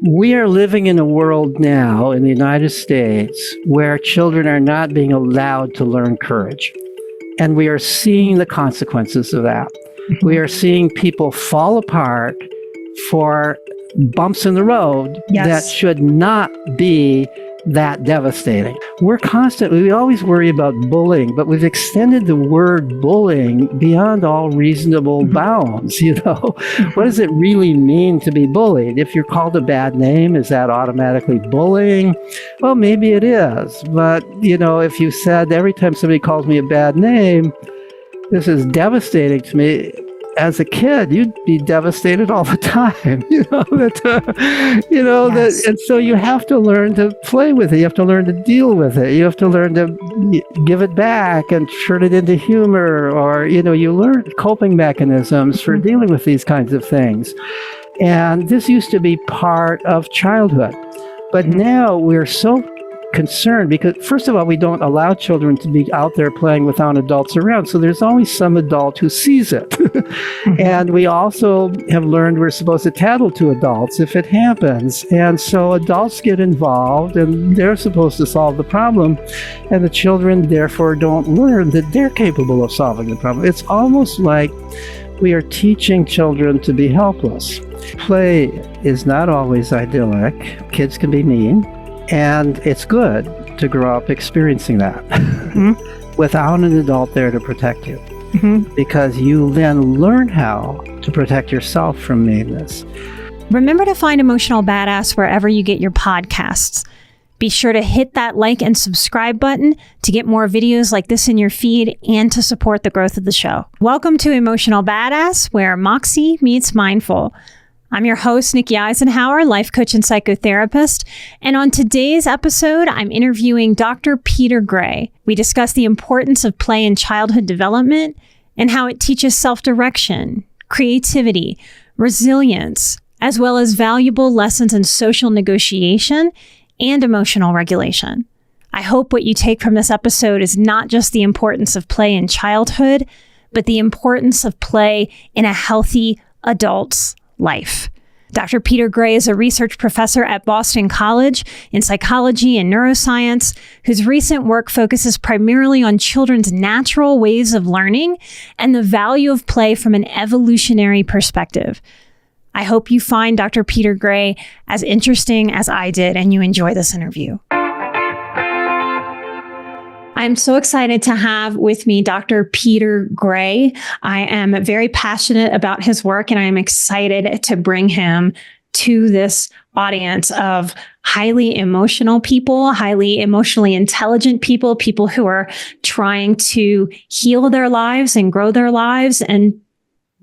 We are living in a world now in the United States where children are not being allowed to learn courage. And we are seeing the consequences of that. We are seeing people fall apart for bumps in the road that should not be that devastating. We always worry about bullying, but we've extended the word bullying beyond all reasonable bounds. What does it really mean to be bullied? If you're called a bad name, is that automatically bullying? Well, maybe it is. But, if you said every time somebody calls me a bad name, this is devastating to me. As a kid, you'd be devastated all the time, and so you have to learn to play with it. You have to learn to deal with it. You have to learn to give it back and turn it into humor, or, you learn coping mechanisms for dealing with these kinds of things. And this used to be part of childhood. But now we're so concerned because, first of all, we don't allow children to be out there playing without adults around. So there's always some adult who sees it. And we also have learned we're supposed to tattle to adults if it happens. And so adults get involved and they're supposed to solve the problem. And the children, therefore, don't learn that they're capable of solving the problem. It's almost like we are teaching children to be helpless. Play is not always idyllic. Kids can be mean. And it's good to grow up experiencing that without an adult there to protect you. Because you then learn how to protect yourself from meanness. Remember to find Emotional Badass wherever you get your podcasts. Be sure to hit that like and subscribe button to get more videos like this in your feed and to support the growth of the show. Welcome to Emotional Badass, where Moxie meets mindful. I'm your host, Nikki Eisenhauer, life coach and psychotherapist. And on today's episode, I'm interviewing Dr. Peter Gray. We discuss the importance of play in childhood development and how it teaches self-direction, creativity, resilience, as well as valuable lessons in social negotiation and emotional regulation. I hope what you take from this episode is not just the importance of play in childhood, but the importance of play in a healthy adult's life. Dr. Peter Gray is a research professor at Boston College in psychology and neuroscience, whose recent work focuses primarily on children's natural ways of learning and the value of play from an evolutionary perspective. I hope you find Dr. Peter Gray as interesting as I did and you enjoy this interview. I'm so excited to have with me Dr. Peter Gray. I am very passionate about his work and I am excited to bring him to this audience of highly emotional people, highly emotionally intelligent people, people who are trying to heal their lives and grow their lives and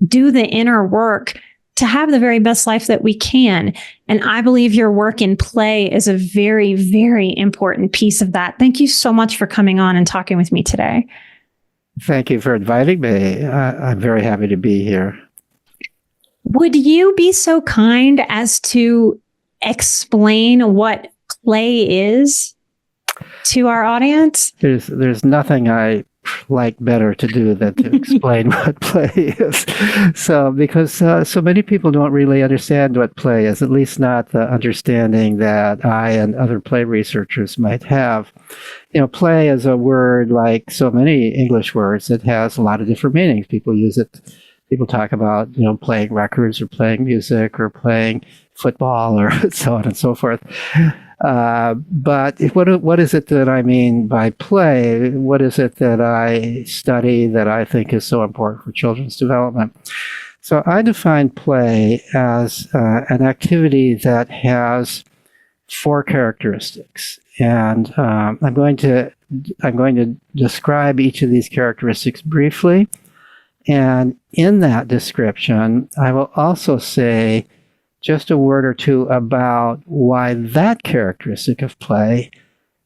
do the inner work to have the very best life that we can. And I believe your work in play is a very, very important piece of that. Thank you so much for coming on and talking with me today. Thank you for inviting me. I'm very happy to be here. Would you be so kind as to explain what play is to our audience? There's nothing I like better to do than to explain what play is. So, because so many people don't really understand what play is, at least not the understanding that I and other play researchers might have. Play is a word like so many English words. It has a lot of different meanings. People use it. People talk about, playing records or playing music or playing football or so on and so forth. But what is it that I mean by play? What is it that I study that I think is so important for children's development? So I define play as an activity that has 4 characteristics, and I'm going to describe each of these characteristics briefly, and in that description, I will also say just a word or two about why that characteristic of play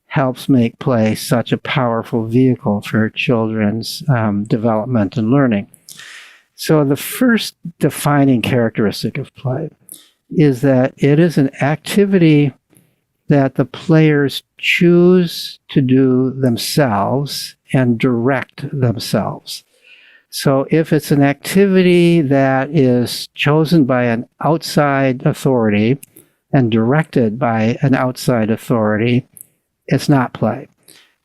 helps make play such a powerful vehicle for children's development and learning. So the first defining characteristic of play is that it is an activity that the players choose to do themselves and direct themselves. So if it's an activity that is chosen by an outside authority, and directed by an outside authority, it's not play.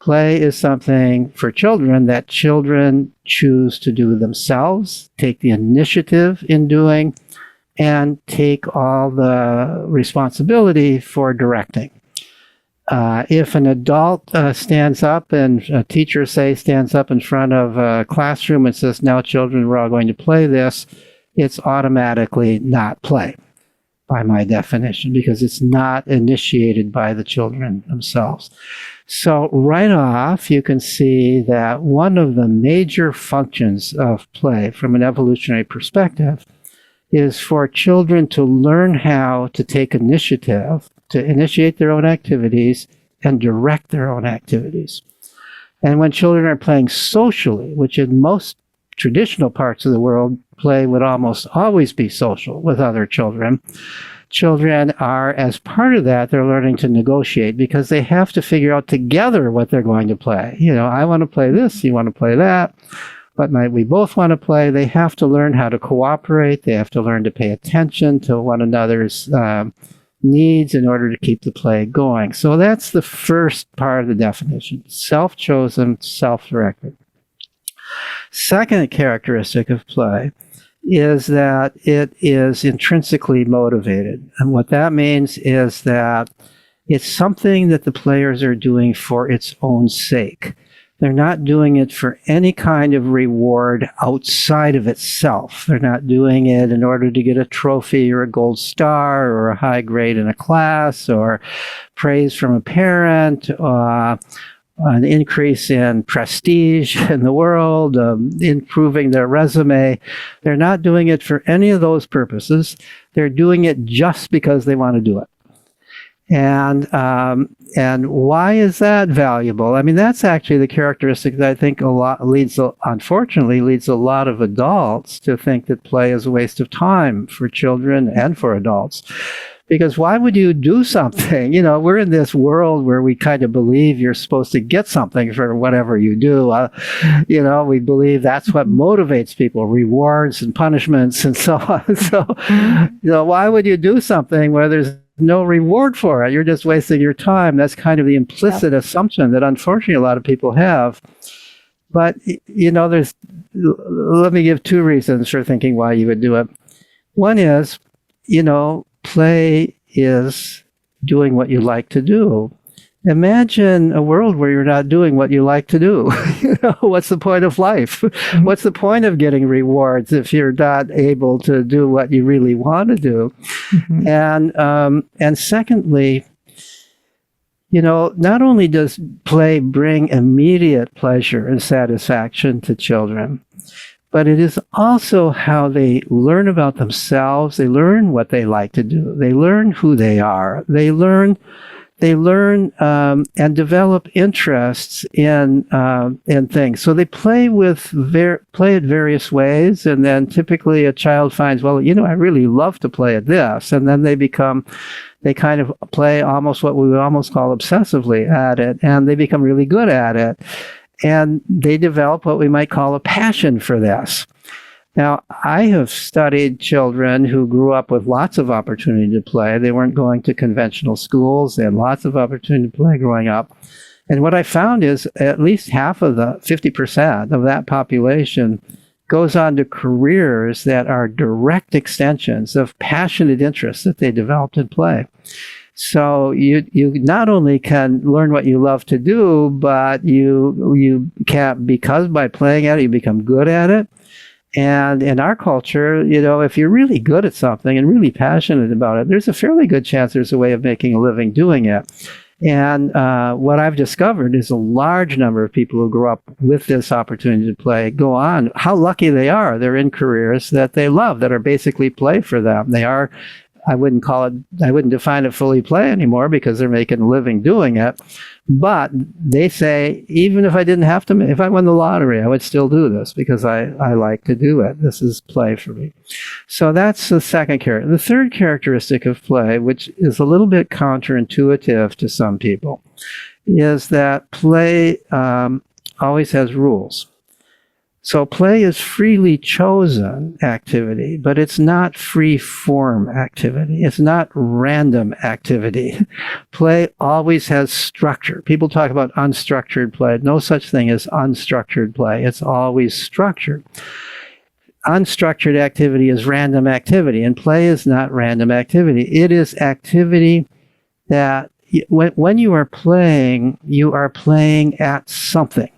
Play is something for children that children choose to do themselves, take the initiative in doing, and take all the responsibility for directing. If an adult stands up and a teacher, say, stands up in front of a classroom and says, now children, we're all going to play this, it's automatically not play by my definition, because it's not initiated by the children themselves. So right off, you can see that one of the major functions of play from an evolutionary perspective is for children to learn how to take initiative, to initiate their own activities and direct their own activities. And when children are playing socially, which in most traditional parts of the world, play would almost always be social with other children. Children are, as part of that, they're learning to negotiate because they have to figure out together what they're going to play. You know, I want to play this, you want to play that, but we both want to play. They have to learn how to cooperate. They have to learn to pay attention to one another's needs in order to keep the play going. So that's the first part of the definition: self-chosen, self-directed. Second characteristic of play is that it is intrinsically motivated. And what that means is that it's something that the players are doing for its own sake. They're not doing it for any kind of reward outside of itself. They're not doing it in order to get a trophy or a gold star or a high grade in a class or praise from a parent, an increase in prestige in the world, improving their resume. They're not doing it for any of those purposes. They're doing it just because they want to do it. And why is that valuable? I mean, that's actually the characteristic that I think unfortunately leads a lot of adults to think that play is a waste of time for children and for adults. Because why would you do something? You know, we're in this world where we kind of believe you're supposed to get something for whatever you do. You know, we believe that's what motivates people, rewards and punishments and so on. So, you know, why would you do something where there's no reward for it? You're just wasting your time. That's kind of the implicit assumption that unfortunately a lot of people have. But, you know, let me give two reasons for thinking why you would do it. One is, you know, play is doing what you like to do. Imagine a world where you're not doing what you like to do. You know, what's the point of life? Mm-hmm. What's the point of getting rewards if you're not able to do what you really want to do? Mm-hmm. And secondly, you know, not only does play bring immediate pleasure and satisfaction to children, but it is also how they learn about themselves. They learn what they like to do. They learn who they are. They learn and develop interests in things. So they play at various ways, and then typically a child finds, well, you know, I really love to play at this, and then they kind of play almost what we would almost call obsessively at it, and they become really good at it. And they develop what we might call a passion for this. Now, I have studied children who grew up with lots of opportunity to play. They weren't going to conventional schools. They had lots of opportunity to play growing up. And what I found is at least half of the 50% of that population goes on to careers that are direct extensions of passionate interests that they developed in play. So you not only can learn what you love to do, but you can, because by playing at it, you become good at it. And in our culture, you know, if you're really good at something and really passionate about it, there's a fairly good chance there's a way of making a living doing it. And what I've discovered is a large number of people who grow up with this opportunity to play go on. How lucky they are. They're in careers that they love, that are basically play for them. They are, I wouldn't define it fully play anymore because they're making a living doing it. But they say, even if I didn't have to, if I won the lottery, I would still do this because I like to do it. This is play for me. So that's the second character. The third characteristic of play, which is a little bit counterintuitive to some people, is that play always has rules. So play is freely chosen activity, but it's not free form activity. It's not random activity. Play always has structure. People talk about unstructured play. No such thing as unstructured play. It's always structured. Unstructured activity is random activity, and play is not random activity. It is activity that when you are playing at something.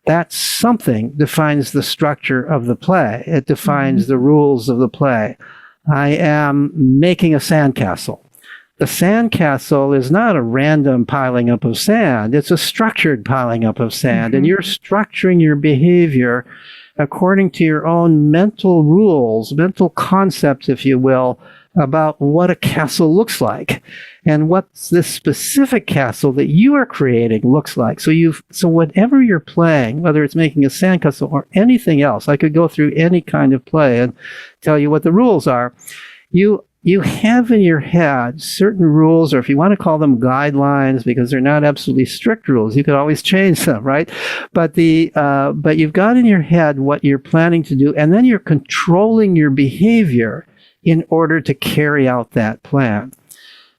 That something defines the structure of the play. It defines the rules of the play. I am making a sandcastle. The sandcastle is not a random piling up of sand. It's a structured piling up of sand. And you're structuring your behavior according to your own mental rules, mental concepts, if you will, about what a castle looks like and what this specific castle that you are creating looks like. So whatever you're playing, whether it's making a sandcastle or anything else, I could go through any kind of play and tell you what the rules are. You have in your head certain rules, or if you want to call them guidelines, because they're not absolutely strict rules, you could always change them, right? But you've got in your head what you're planning to do, and then you're controlling your behavior in order to carry out that plan.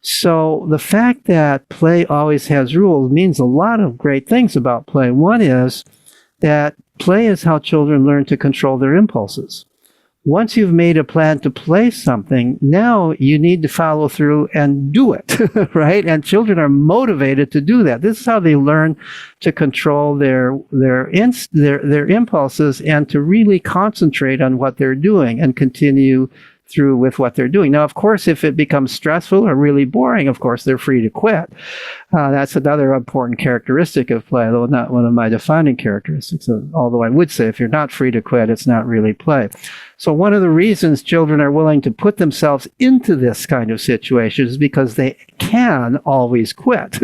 So the fact that play always has rules means a lot of great things about play. One is that play is how children learn to control their impulses. Once you've made a plan to play something, now you need to follow through and do it, right? And children are motivated to do that. This is how they learn to control their impulses and to really concentrate on what they're doing and continue through with what they're doing. Now, of course, if it becomes stressful or really boring, of course, they're free to quit. That's another important characteristic of play, though not one of my defining characteristics. Although I would say if you're not free to quit, it's not really play. So one of the reasons children are willing to put themselves into this kind of situation is because they can always quit.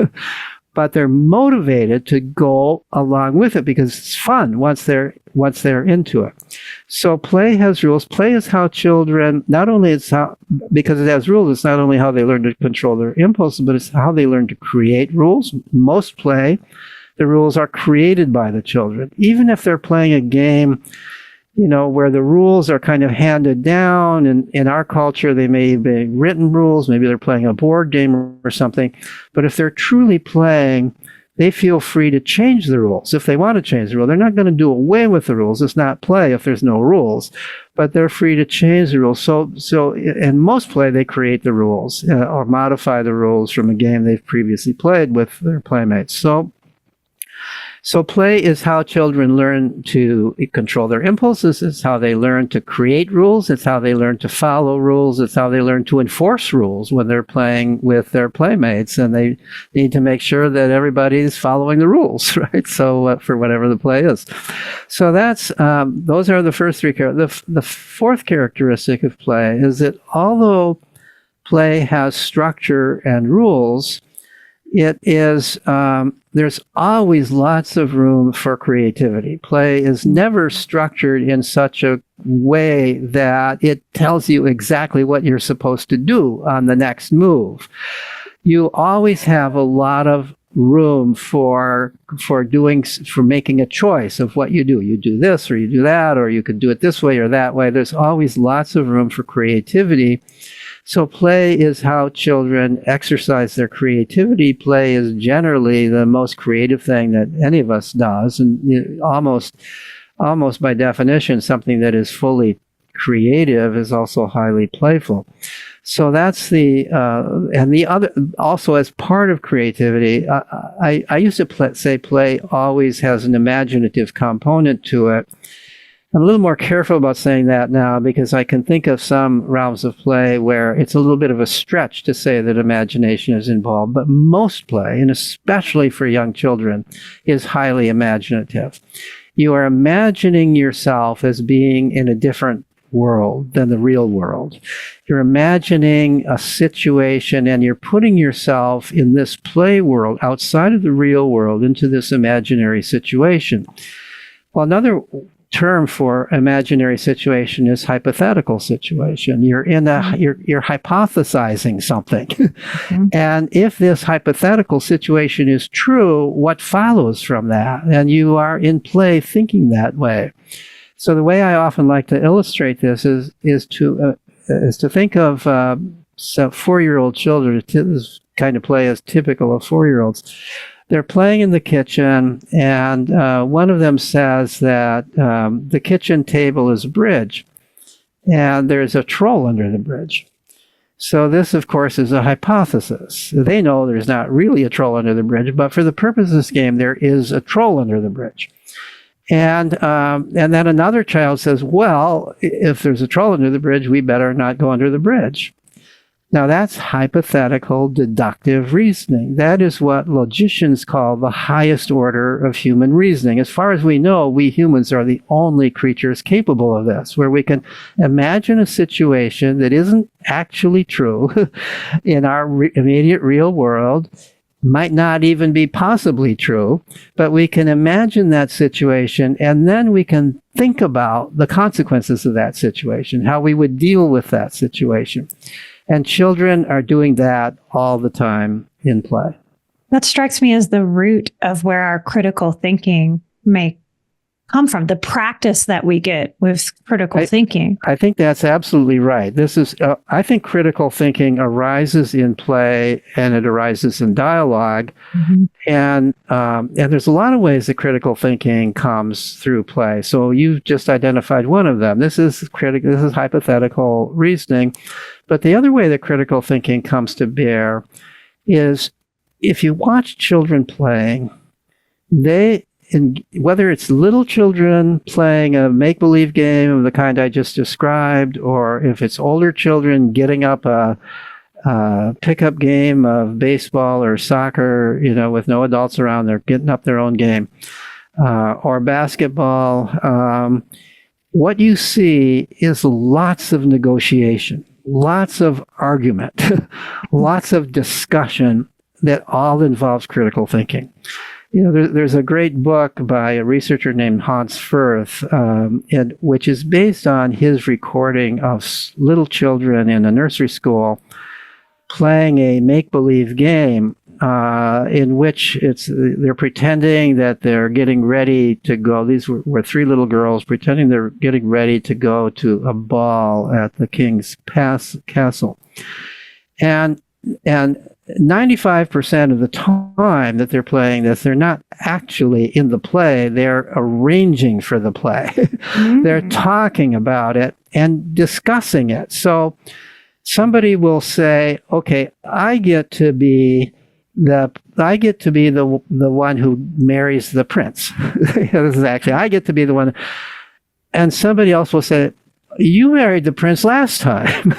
But they're motivated to go along with it because it's fun once they're into it. So play has rules. Play is how children, because it has rules, it's not only how they learn to control their impulses, but it's how they learn to create rules. Most play, the rules are created by the children. Even if they're playing a game, where the rules are kind of handed down, and in our culture, they may be written rules. Maybe they're playing a board game or something. But if they're truly playing, they feel free to change the rules. If they want to change the rule, they're not going to do away with the rules. It's not play if there's no rules, but they're free to change the rules. So in most play, they create the rules or modify the rules from a game they've previously played with their playmates. So play is how children learn to control their impulses. It's how they learn to create rules. It's how they learn to follow rules. It's how they learn to enforce rules when they're playing with their playmates. And they need to make sure that everybody's following the rules, right? So for whatever the play is. So those are the first three characteristics. The fourth characteristic of play is that although play has structure and rules, it is, there's always lots of room for creativity. Play is never structured in such a way that it tells you exactly what you're supposed to do on the next move. You always have a lot of room for making a choice of what you do. You do this or you do that, or you could do it this way or that way. There's always lots of room for creativity. So play is how children exercise their creativity. Play is generally the most creative thing that any of us does, and almost by definition, something that is fully creative is also highly playful. So that's and the other, also as part of creativity, I used to say play always has an imaginative component to it. I'm a little more careful about saying that now because I can think of some realms of play where it's a little bit of a stretch to say that imagination is involved. But most play, and especially for young children, is highly imaginative. You are imagining yourself as being in a different world than the real world. You're imagining a situation and you're putting yourself in this play world outside of the real world into this imaginary situation. Well, another term for imaginary situation is hypothetical situation. You're hypothesizing something. And if this hypothetical situation is true, what follows from that? And you are in play thinking that way. So the way I often like to illustrate this is to think of 4-year-old children. This kind of play is typical of 4-year-olds. They're playing in the kitchen, and one of them says that the kitchen table is a bridge, and there's a troll under the bridge. So this, of course, is a hypothesis. They know there's not really a troll under the bridge, but for the purpose of this game, there is a troll under the bridge. And then another child says, well, if there's a troll under the bridge, we better not go under the bridge. Now, that's hypothetical deductive reasoning. That is what logicians call the highest order of human reasoning. As far as we know, we humans are the only creatures capable of this, where we can imagine a situation that isn't actually true in our immediate real world, might not even be possibly true, but we can imagine that situation, and then we can think about the consequences of that situation, how we would deal with that situation. And children are doing that all the time in play. That strikes me as the root of where our critical thinking may come from, the practice that we get with critical thinking. I think that's absolutely right. This is, I think critical thinking arises in play, and it arises in dialogue. And there's a lot of ways that critical thinking comes through play. So you've just identified one of them. This is hypothetical reasoning. But the other way that critical thinking comes to bear is if you watch children playing, whether it's little children playing a make-believe game of the kind I just described, or if it's older children getting up a pickup game of baseball or soccer, with no adults around, they're getting up their own game, or basketball, what you see is lots of negotiation, lots of argument, lots of discussion that all involves critical thinking. There's a great book by a researcher named Hans Firth, which is based on his recording of little children in a nursery school playing a make-believe game in which they're pretending that they're getting ready to go. These were 3 little girls pretending they're getting ready to go to a ball at the king's castle. And 95% of the time that they're playing this, they're not actually in the play. They're arranging for the play. They're talking about it and discussing it. So somebody will say, okay, I get to be the one who marries the prince. Exactly. I get to be the one. And somebody else will say, you married the prince last time.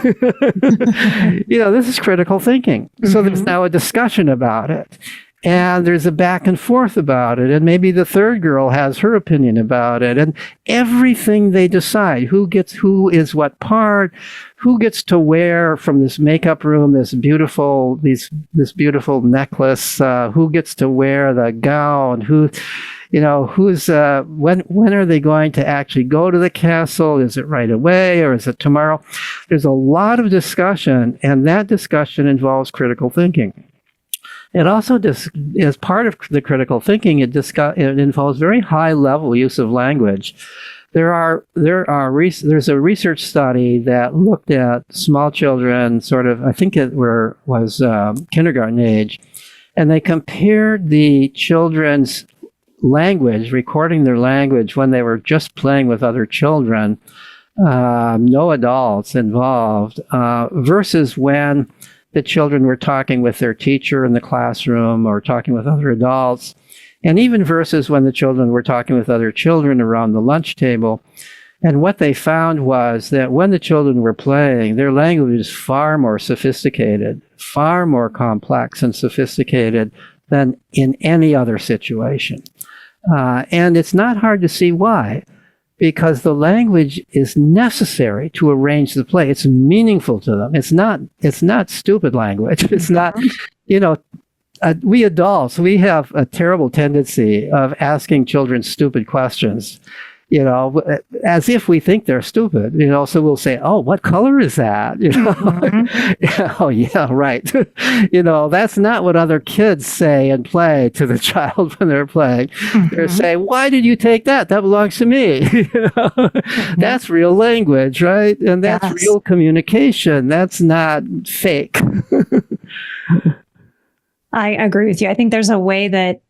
This is critical thinking. So there's now a discussion about it. And there's a back and forth about it. And maybe the third girl has her opinion about it. And everything they decide, who is what part, who gets to wear from this makeup room this beautiful necklace, who gets to wear the gown, when are they going to actually go to the castle? Is it right away or is it tomorrow? There's a lot of discussion, and that discussion involves critical thinking. It also, as part of the critical thinking, it involves very high level use of language. There's a research study that looked at small children, I think it was kindergarten age, and they compared the children's language, recording their language when they were just playing with other children, no adults involved, versus when the children were talking with their teacher in the classroom or talking with other adults, and even versus when the children were talking with other children around the lunch table. And what they found was that when the children were playing, their language is far more sophisticated, far more complex and sophisticated than in any other situation. And it's not hard to see why, because the language is necessary to arrange the play. It's meaningful to them. It's not stupid language. It's not, we adults, we have a terrible tendency of asking children stupid questions. as if we think they're stupid, so we'll say, oh, what color is that? Oh, yeah, right. That's not what other kids say and play to the child when they're playing. They're saying, why did you take that? That belongs to me. That's real language, right? And that's real communication. That's not fake. I agree with you. I think there's a way that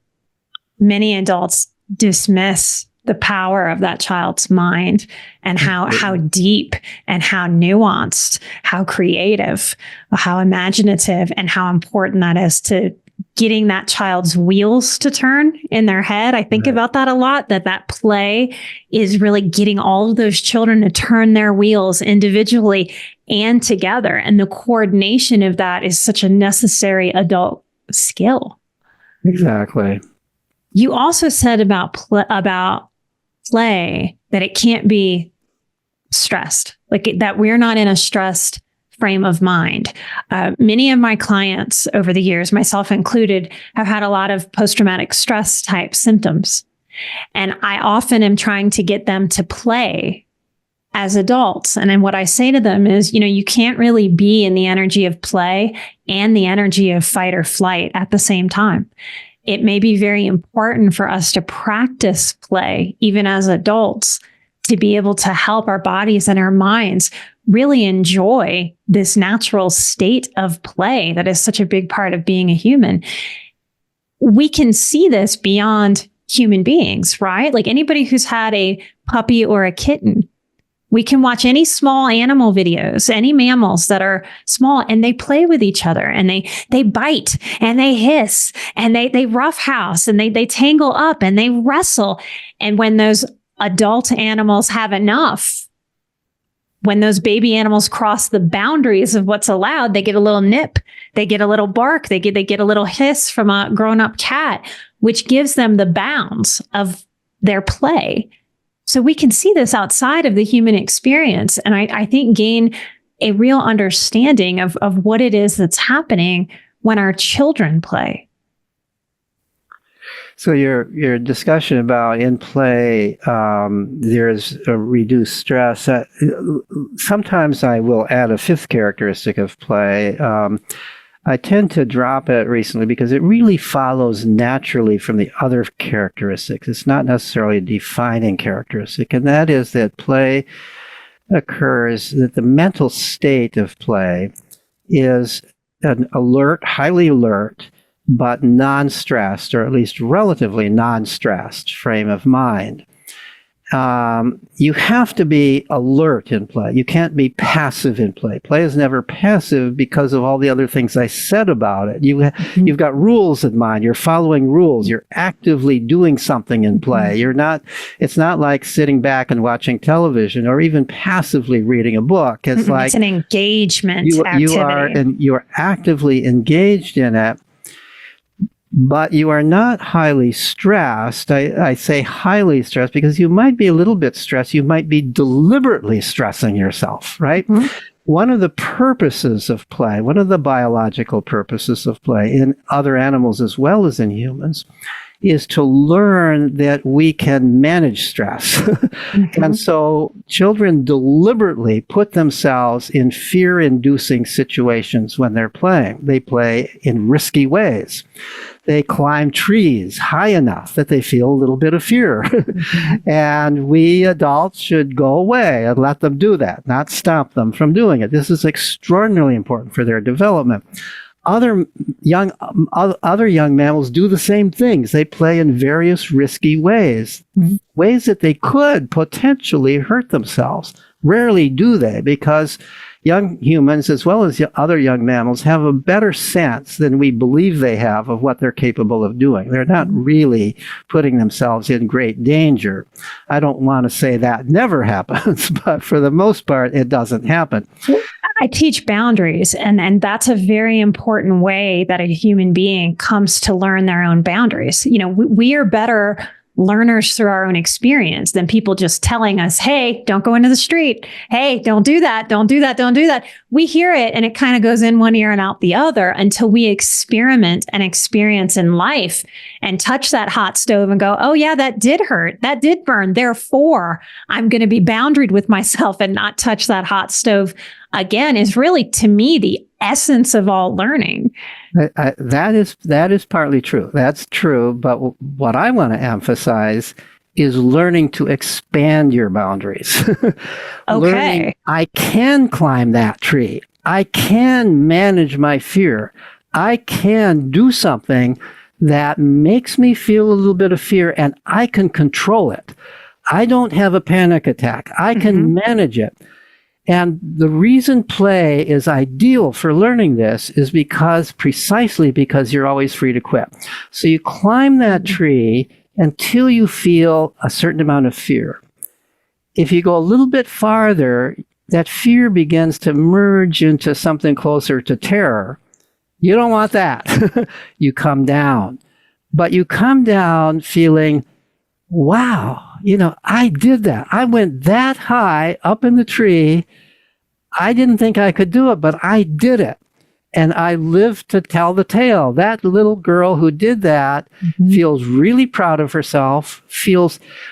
many adults dismiss the power of that child's mind and how deep and how nuanced, how creative, how imaginative, and how important that is to getting that child's wheels to turn in their head. I think about that a lot, that play is really getting all of those children to turn their wheels individually and together. And the coordination of that is such a necessary adult skill. Exactly. You also said about play that it can't be stressed, that we're not in a stressed frame of mind. Many of my clients over the years, myself included, have had a lot of post-traumatic stress type symptoms. And I often am trying to get them to play as adults. And then what I say to them is, you can't really be in the energy of play and the energy of fight or flight at the same time. It may be very important for us to practice play, even as adults, to be able to help our bodies and our minds really enjoy this natural state of play that is such a big part of being a human. We can see this beyond human beings, right? Like anybody who's had a puppy or a kitten, we can watch any small animal videos, any mammals that are small, and they play with each other, and they bite, and they hiss, and they roughhouse, and they tangle up, and they wrestle. And when those adult animals have enough, when those baby animals cross the boundaries of what's allowed, they get a little nip, they get a little bark, they get a little hiss from a grown-up cat, which gives them the bounds of their play. So we can see this outside of the human experience, and I think gain a real understanding of what it is that's happening when our children play. So your discussion about in play, there's a reduced stress. Sometimes I will add a fifth characteristic of play. I tend to drop it recently because it really follows naturally from the other characteristics. It's not necessarily a defining characteristic, and that is that play occurs, that the mental state of play is an alert, highly alert, but non-stressed, or at least relatively non-stressed frame of mind. You have to be alert in play. You can't be passive in play. Play is never passive because of all the other things I said about it. You've got rules in mind. You're following rules. You're actively doing something in play. It's not like sitting back and watching television or even passively reading a book. It's like it's an engagement activity. You're actively engaged in it. But you are not highly stressed. I say highly stressed because you might be a little bit stressed. You might be deliberately stressing yourself, right? Mm-hmm. One of the purposes of play, one of the biological purposes of play in other animals as well as in humans, is to learn that we can manage stress. Mm-hmm. And so children deliberately put themselves in fear-inducing situations when they're playing. They play in risky ways. They climb trees high enough that they feel a little bit of fear. Mm-hmm. And we adults should go away and let them do that, not stop them from doing it. This is extraordinarily important for their development. Other young mammals do the same things. They play in various risky ways, mm-hmm. ways that they could potentially hurt themselves. Rarely do they, because young humans, as well as other young mammals, have a better sense than we believe they have of what they're capable of doing. They're not really putting themselves in great danger. I don't want to say that never happens, but for the most part, it doesn't happen. I teach boundaries, and that's a very important way that a human being comes to learn their own boundaries. We are better learners through our own experience than people just telling us, hey, don't go into the street. Hey, don't do that. Don't do that. Don't do that. We hear it and it kind of goes in one ear and out the other until we experiment and experience in life and touch that hot stove and go, oh yeah, that did hurt. That did burn. Therefore, I'm going to be boundaried with myself and not touch that hot stove again is really, to me, the essence of all learning. That is partly true. That's true. But what I want to emphasize is learning to expand your boundaries. Learning, I can climb that tree. I can manage my fear. I can do something that makes me feel a little bit of fear and I can control it. I don't have a panic attack. I can manage it. And the reason play is ideal for learning this is precisely because you're always free to quit. So you climb that tree until you feel a certain amount of fear. If you go a little bit farther, that fear begins to merge into something closer to terror. You don't want that. You come down. But you come down feeling, wow, I did that. I went that high up in the tree. I didn't think I could do it, but I did it. And I lived to tell the tale. That little girl who did that feels really proud of herself,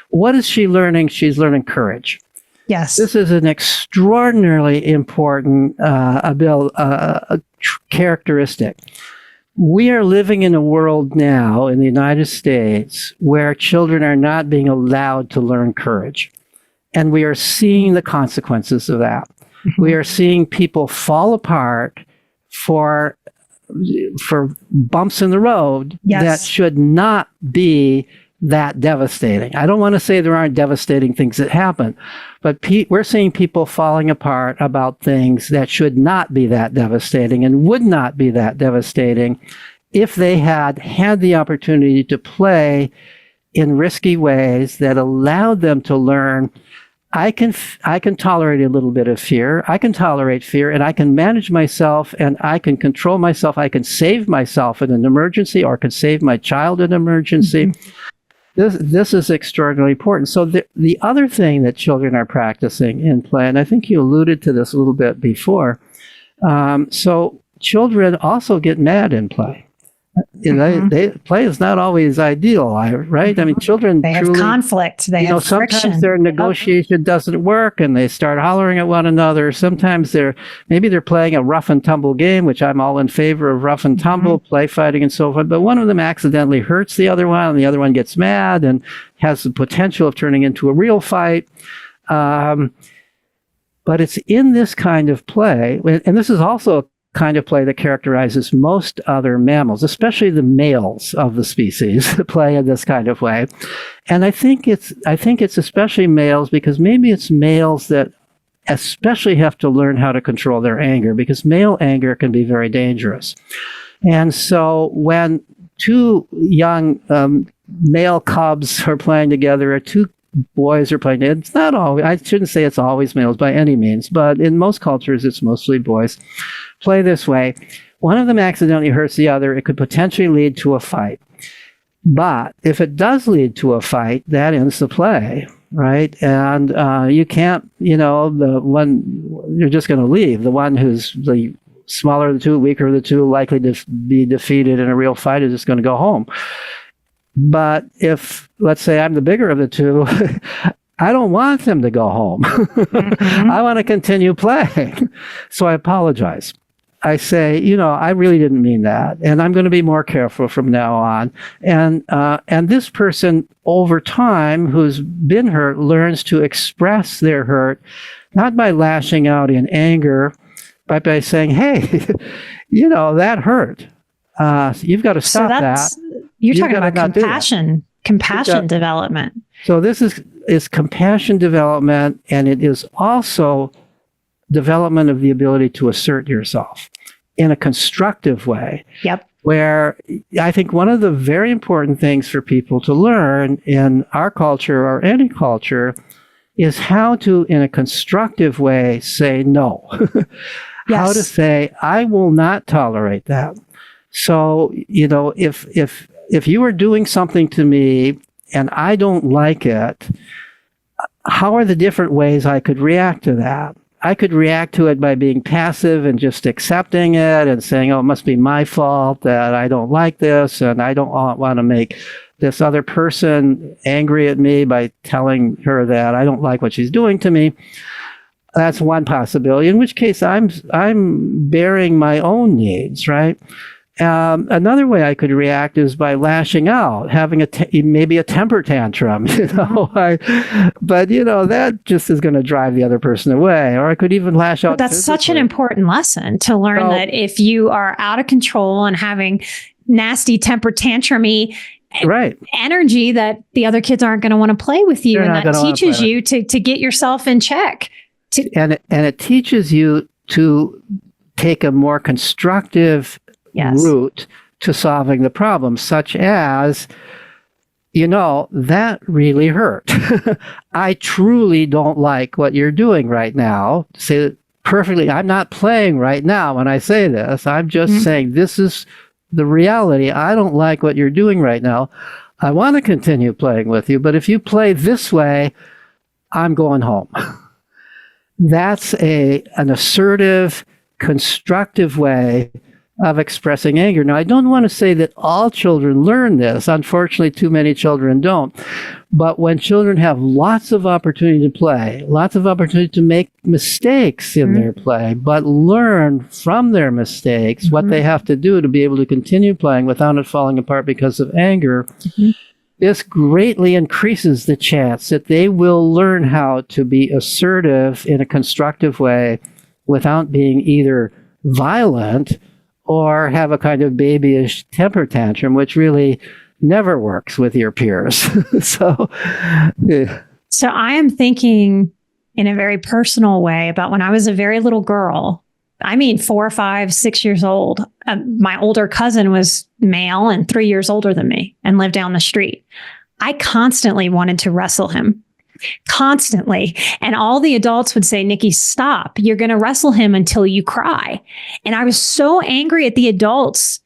what is she learning? She's learning courage. Yes. This is an extraordinarily important characteristic. We are living in a world now in the United States where children are not being allowed to learn courage. And we are seeing the consequences of that. We are seeing people fall apart for bumps in the road that should not be that devastating. I don't want to say there aren't devastating things that happen, but we're seeing people falling apart about things that should not be that devastating and would not be that devastating if they had the opportunity to play in risky ways that allowed them to learn, I can tolerate a little bit of fear. I can tolerate fear and I can manage myself and I can control myself. I can save myself in an emergency or can save my child in an emergency. This is extraordinarily important. So the other thing that children are practicing in play, and I think you alluded to this a little bit before, so children also get mad in play. Play is not always ideal, right? I mean, children they have conflict. They have friction. Sometimes their negotiation doesn't work, and they start hollering at one another. Sometimes maybe they're playing a rough and tumble game, which I'm all in favor of rough and tumble, play fighting, and so forth. But one of them accidentally hurts the other one, and the other one gets mad and has the potential of turning into a real fight. But it's in this kind of play, and this is also a kind of play that characterizes most other mammals, especially the males of the species, play in this kind of way. And I think it's especially males because maybe it's males that especially have to learn how to control their anger because male anger can be very dangerous. And so when two young male cubs are playing together, or two boys are playing, it's not always, I shouldn't say it's always males by any means, but in most cultures it's mostly boys, play this way. One of them accidentally hurts the other, it could potentially lead to a fight. But if it does lead to a fight, that ends the play, right? And you can't, the one, you're just going to leave. The one who's the smaller of the two, weaker of the two, likely to be defeated in a real fight is just going to go home. But if, let's say, I'm the bigger of the two, I don't want them to go home. I want to continue playing. So I apologize. I say, I really didn't mean that. And I'm going to be more careful from now on. And this person, over time, who's been hurt, learns to express their hurt, not by lashing out in anger, but by saying, hey, that hurt. You've got to stop that. You're talking about compassion development. So this is compassion development, and it is also development of the ability to assert yourself in a constructive way. Yep. Where I think one of the very important things for people to learn in our culture or any culture is how to, in a constructive way, say no. How to say, I will not tolerate that. So, if you are doing something to me and I don't like it, how are the different ways I could react to that? I could react to it by being passive and just accepting it and saying, oh, it must be my fault that I don't like this, and I don't want to make this other person angry at me by telling her that I don't like what she's doing to me. That's one possibility, in which case I'm bearing my own needs, right? Another way I could react is by lashing out, having maybe a temper tantrum, but that just is going to drive the other person away. Or I could even lash out. But that's physically. Such an important lesson to learn, that if you are out of control and having nasty temper tantrumy energy, that the other kids aren't going to want to play with you, and that teaches you to get yourself in check. And it teaches you to take a more constructive route to solving the problem, such as, that really hurt. I truly don't like what you're doing right now. Say it perfectly. I'm not playing right now when I say this. I'm just saying this is the reality. I don't like what you're doing right now. I want to continue playing with you, but if you play this way, I'm going home. That's an assertive, constructive way of expressing anger. Now, I don't want to say that all children learn this. Unfortunately, too many children don't. But when children have lots of opportunity to play, lots of opportunity to make mistakes in their play, but learn from their mistakes what they have to do to be able to continue playing without it falling apart because of anger, this greatly increases the chance that they will learn how to be assertive in a constructive way without being either violent or have a kind of babyish temper tantrum, which really never works with your peers. So I am thinking in a very personal way about when I was a very little girl. I mean, 4, 5, 6 years old. My older cousin was male and 3 years older than me and lived down the street. I constantly wanted to wrestle him. Constantly. And all the adults would say, Nikki, stop. You're going to wrestle him until you cry. And I was so angry at the adults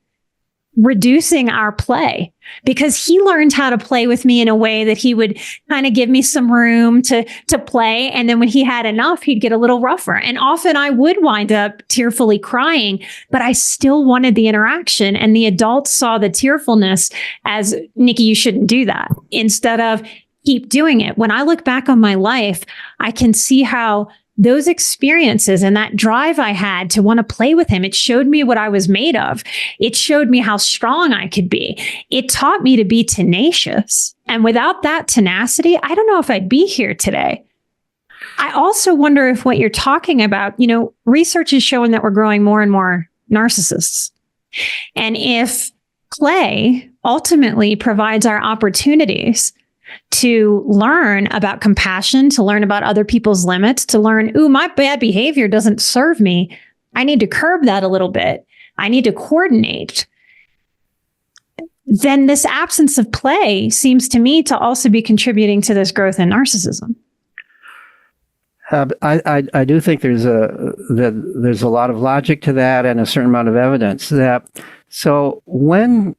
reducing our play, because he learned how to play with me in a way that he would kind of give me some room to play. And then when he had enough, he'd get a little rougher. And often I would wind up tearfully crying, but I still wanted the interaction. And the adults saw the tearfulness as, Nikki, you shouldn't do that, instead of keep doing it. When I look back on my life, I can see how those experiences and that drive I had to want to play with him, it showed me what I was made of. It showed me how strong I could be. It taught me to be tenacious. And without that tenacity, I don't know if I'd be here today. I also wonder if what you're talking about, research is showing that we're growing more and more narcissists. And if play ultimately provides our opportunities to learn about compassion, to learn about other people's limits, to learn, my bad behavior doesn't serve me. I need to curb that a little bit. I need to coordinate. Then this absence of play seems to me to also be contributing to this growth in narcissism. I do think there's a lot of logic to that, and a certain amount of evidence that. So when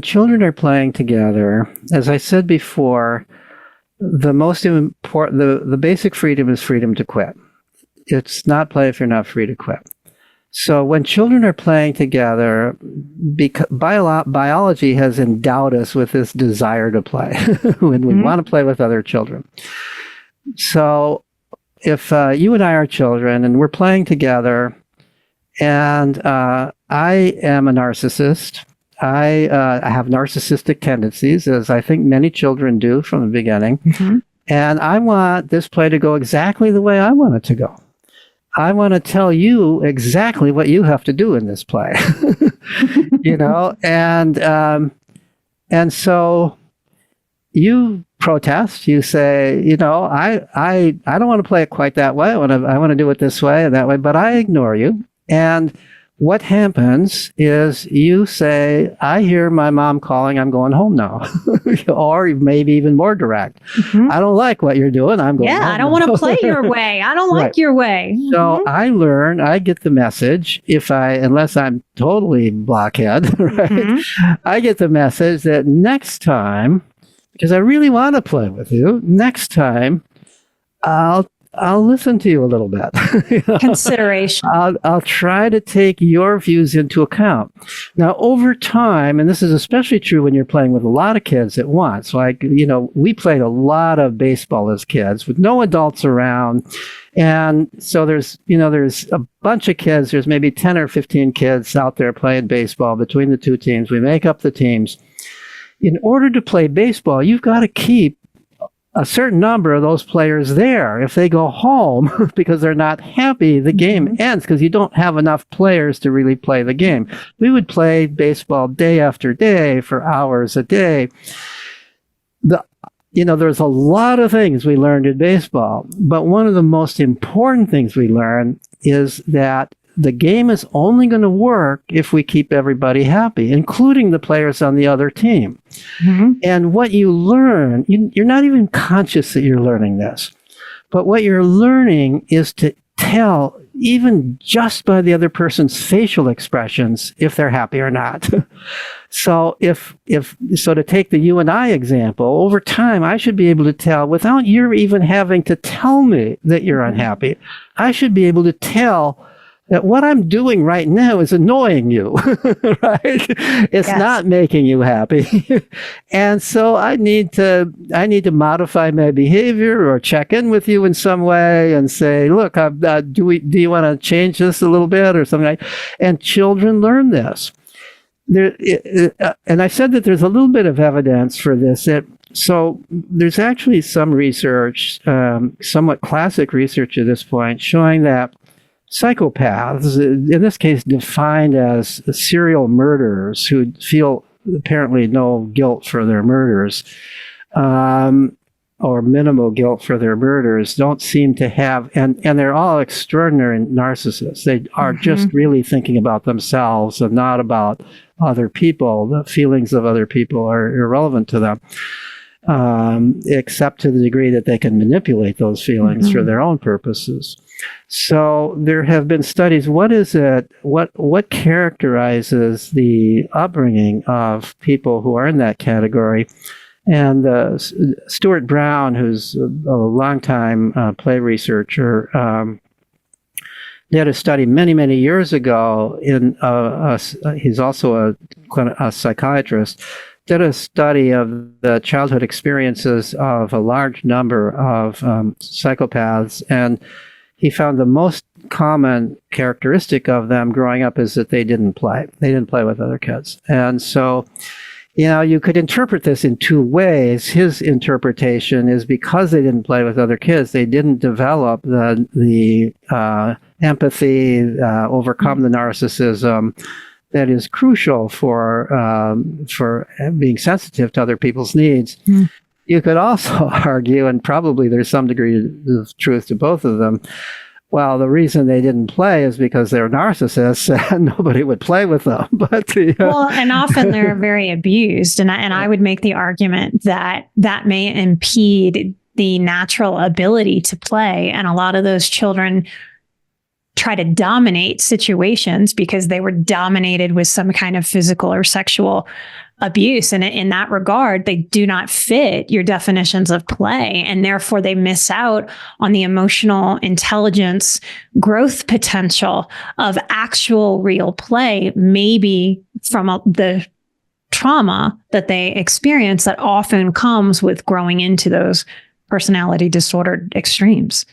children are playing together, as I said before, the most important, the basic freedom is freedom to quit. It's not play if you're not free to quit. So when children are playing together, because biology has endowed us with this desire to play when we want to play with other children. So if you and I are children and we're playing together, and I am a narcissist. I have narcissistic tendencies, as I think many children do from the beginning. And I want this play to go exactly the way I want it to go. I want to tell you exactly what you have to do in this play. And so you protest. You say, I don't want to play it quite that way. I want to do it this way and that way, but I ignore you. And what happens is you say, I hear my mom calling, I'm going home now. Or maybe even more direct. I don't like what you're doing. I'm going home. I don't want to play your way. I don't like your way. So I get the message, unless I'm totally blockhead, right? I get the message that next time because I really want to play with you. Next time, I'll listen to you a little bit. You know? Consideration. I'll try to take your views into account. Now, over time, and this is especially true when you're playing with a lot of kids at once. Like, we played a lot of baseball as kids with no adults around. And so there's a bunch of kids. There's maybe 10 or 15 kids out there playing baseball between the two teams. We make up the teams. In order to play baseball, you've got to keep a certain number of those players there. If they go home because they're not happy, the game ends because you don't have enough players to really play the game. We would play baseball day after day for hours a day. There's a lot of things we learned in baseball, but one of the most important things we learned is that the game is only going to work if we keep everybody happy, including the players on the other team. Mm-hmm. And what you learn, you're not even conscious that you're learning this, but what you're learning is to tell, even just by the other person's facial expressions, if they're happy or not. So to take the you and I example, over time, I should be able to tell without you even having to tell me that you're unhappy. I should be able to tell that what I'm doing right now is annoying you, right? It's not making you happy. And so I need to modify my behavior or check in with you in some way and say, look, do you want to change this a little bit or something like that? And children learn this. And I said that there's a little bit of evidence for this. So there's actually some research, somewhat classic research at this point, showing that psychopaths, in this case defined as serial murderers who feel apparently no guilt for their murders, or minimal guilt for their murders, don't seem to have, and they're all extraordinary narcissists. They are just really thinking about themselves and not about other people. The feelings of other people are irrelevant to them, except to the degree that they can manipulate those feelings for their own purposes. So there have been studies. What is it? What characterizes the upbringing of people who are in that category? And Stuart Brown, who's a longtime play researcher, did a study many, many years ago. He's also a psychiatrist. Did a study of the childhood experiences of a large number of psychopaths, and he found the most common characteristic of them growing up is that they didn't play. They didn't play with other kids. And so, you could interpret this in two ways. His interpretation is because they didn't play with other kids, they didn't develop the empathy, overcome the narcissism that is crucial for being sensitive to other people's needs. You could also argue, and probably there's some degree of truth to both of them, well, the reason they didn't play is because they're narcissists and nobody would play with them. Well, and often they're very abused. And I would make the argument that may impede the natural ability to play. And a lot of those children try to dominate situations because they were dominated with some kind of physical or sexual abuse. And in that regard, they do not fit your definitions of play. And therefore, they miss out on the emotional intelligence growth potential of actual real play, maybe from the trauma that they experience that often comes with growing into those personality disordered extremes.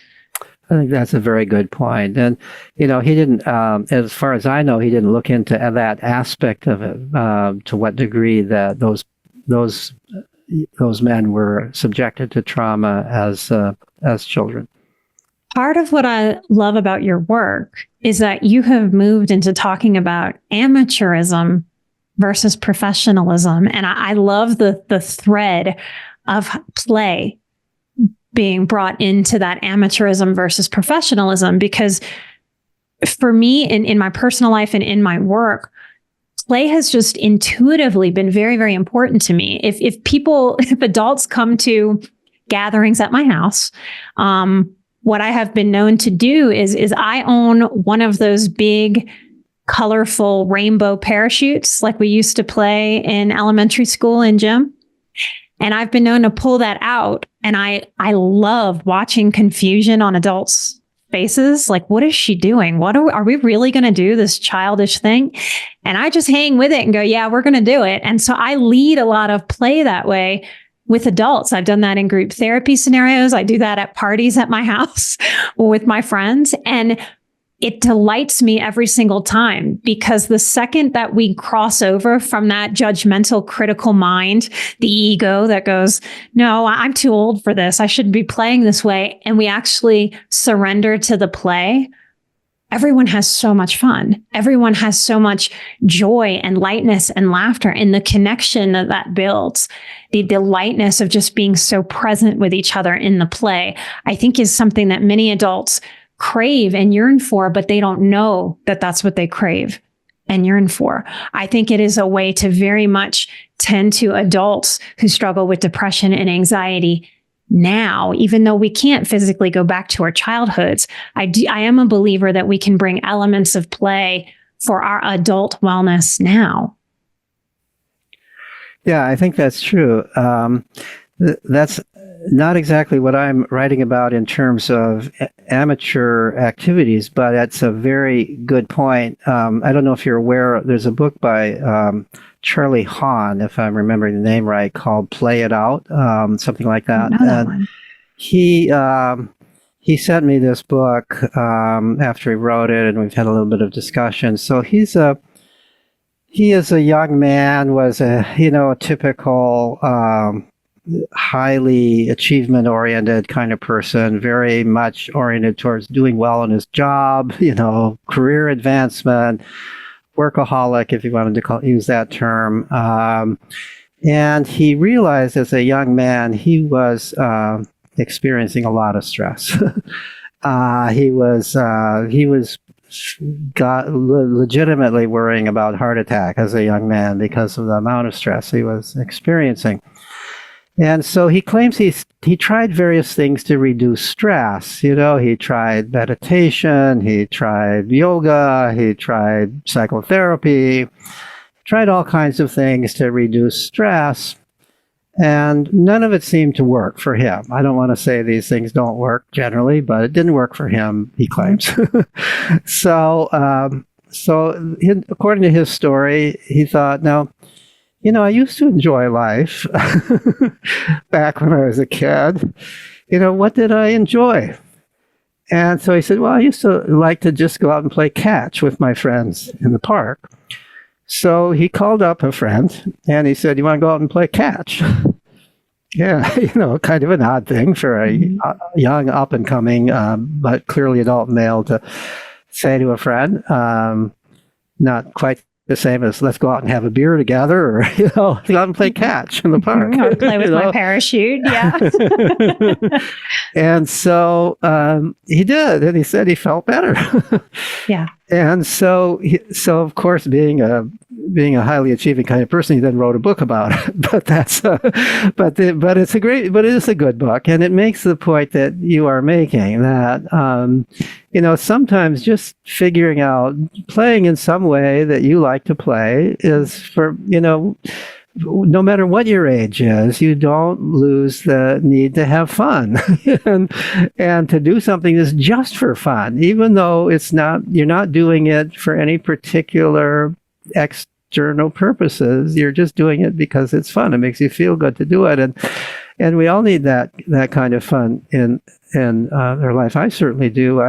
I think that's a very good point. And, he didn't, as far as I know, he didn't look into that aspect of it, to what degree that those men were subjected to trauma as children. Part of what I love about your work is that you have moved into talking about amateurism versus professionalism. And I love the thread of play being brought into that amateurism versus professionalism, because for me, in my personal life and in my work, play has just intuitively been very, very important to me. If adults come to gatherings at my house, what I have been known to do is I own one of those big, colorful rainbow parachutes like we used to play in elementary school in gym. And I've been known to pull that out. And I love watching confusion on adults' faces. Like, what is she doing? Are we really going to do this childish thing? And I just hang with it and go, yeah, we're going to do it. And so I lead a lot of play that way with adults. I've done that in group therapy scenarios. I do that at parties at my house with my friends. And it delights me every single time, because the second that we cross over from that judgmental, critical mind, the ego that goes, no, I'm too old for this, I shouldn't be playing this way, and we actually surrender to the play, everyone has so much fun. Everyone has so much joy and lightness and laughter, and the connection that builds, the lightness of just being so present with each other in the play, I think is something that many adults crave and yearn for, but they don't know that that's what they crave and yearn for. I think it is a way to very much tend to adults who struggle with depression and anxiety now, even though we can't physically go back to our childhoods. I am a believer that we can bring elements of play for our adult wellness now. Yeah, I think that's true. That's not exactly what I'm writing about in terms of amateur activities, but it's a very good point. I don't know if you're aware, there's a book by Charlie Hahn, if I'm remembering the name right, called Play It Out, something like that. And he sent me this book after he wrote it, and we've had a little bit of discussion. So he is a young man, was a typical highly achievement-oriented kind of person, very much oriented towards doing well in his job, career advancement, workaholic, if you wanted to use that term. And he realized as a young man he was experiencing a lot of stress. He was legitimately worrying about heart attack as a young man because of the amount of stress he was experiencing. And so he claims he tried various things to reduce stress. He tried meditation, he tried yoga, he tried psychotherapy, tried all kinds of things to reduce stress, and none of it seemed to work for him. I don't want to say these things don't work generally, but it didn't work for him, he claims. So according to his story, he thought, now, I used to enjoy life back when I was a kid. What did I enjoy? And so he said, well, I used to like to just go out and play catch with my friends in the park. So he called up a friend and he said, you want to go out and play catch? Yeah, kind of an odd thing for a young, up-and-coming, but clearly adult male to say to a friend. Not quite the same as let's go out and have a beer together, or go out and play catch in the park. Or play with my parachute, yeah. And so he did, and he said he felt better. Yeah. And so of course, being a highly achieving kind of person, he then wrote a book about it. But but it is a good book, and it makes the point that you are making, that sometimes just figuring out playing in some way that you like to play is for no matter what your age is, you don't lose the need to have fun and to do something that's just for fun, even though you're not doing it for any particular external purposes. You're just doing it because it's fun. It makes you feel good to do it. And we all need that kind of fun in our life. I certainly do.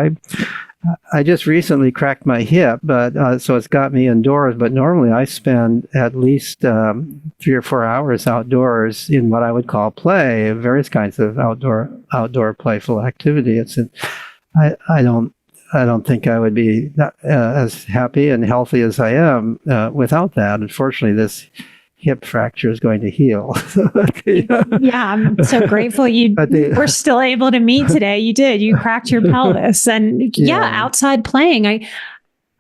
I just recently cracked my hip, but so it's got me indoors. But normally I spend at least 3 or 4 hours outdoors in what I would call play, various kinds of outdoor playful activity. I don't think I would be as happy and healthy as I am without that. Unfortunately, this hip fracture is going to heal. Yeah, I'm so grateful you were still able to meet today. You did. You cracked your pelvis. And outside playing.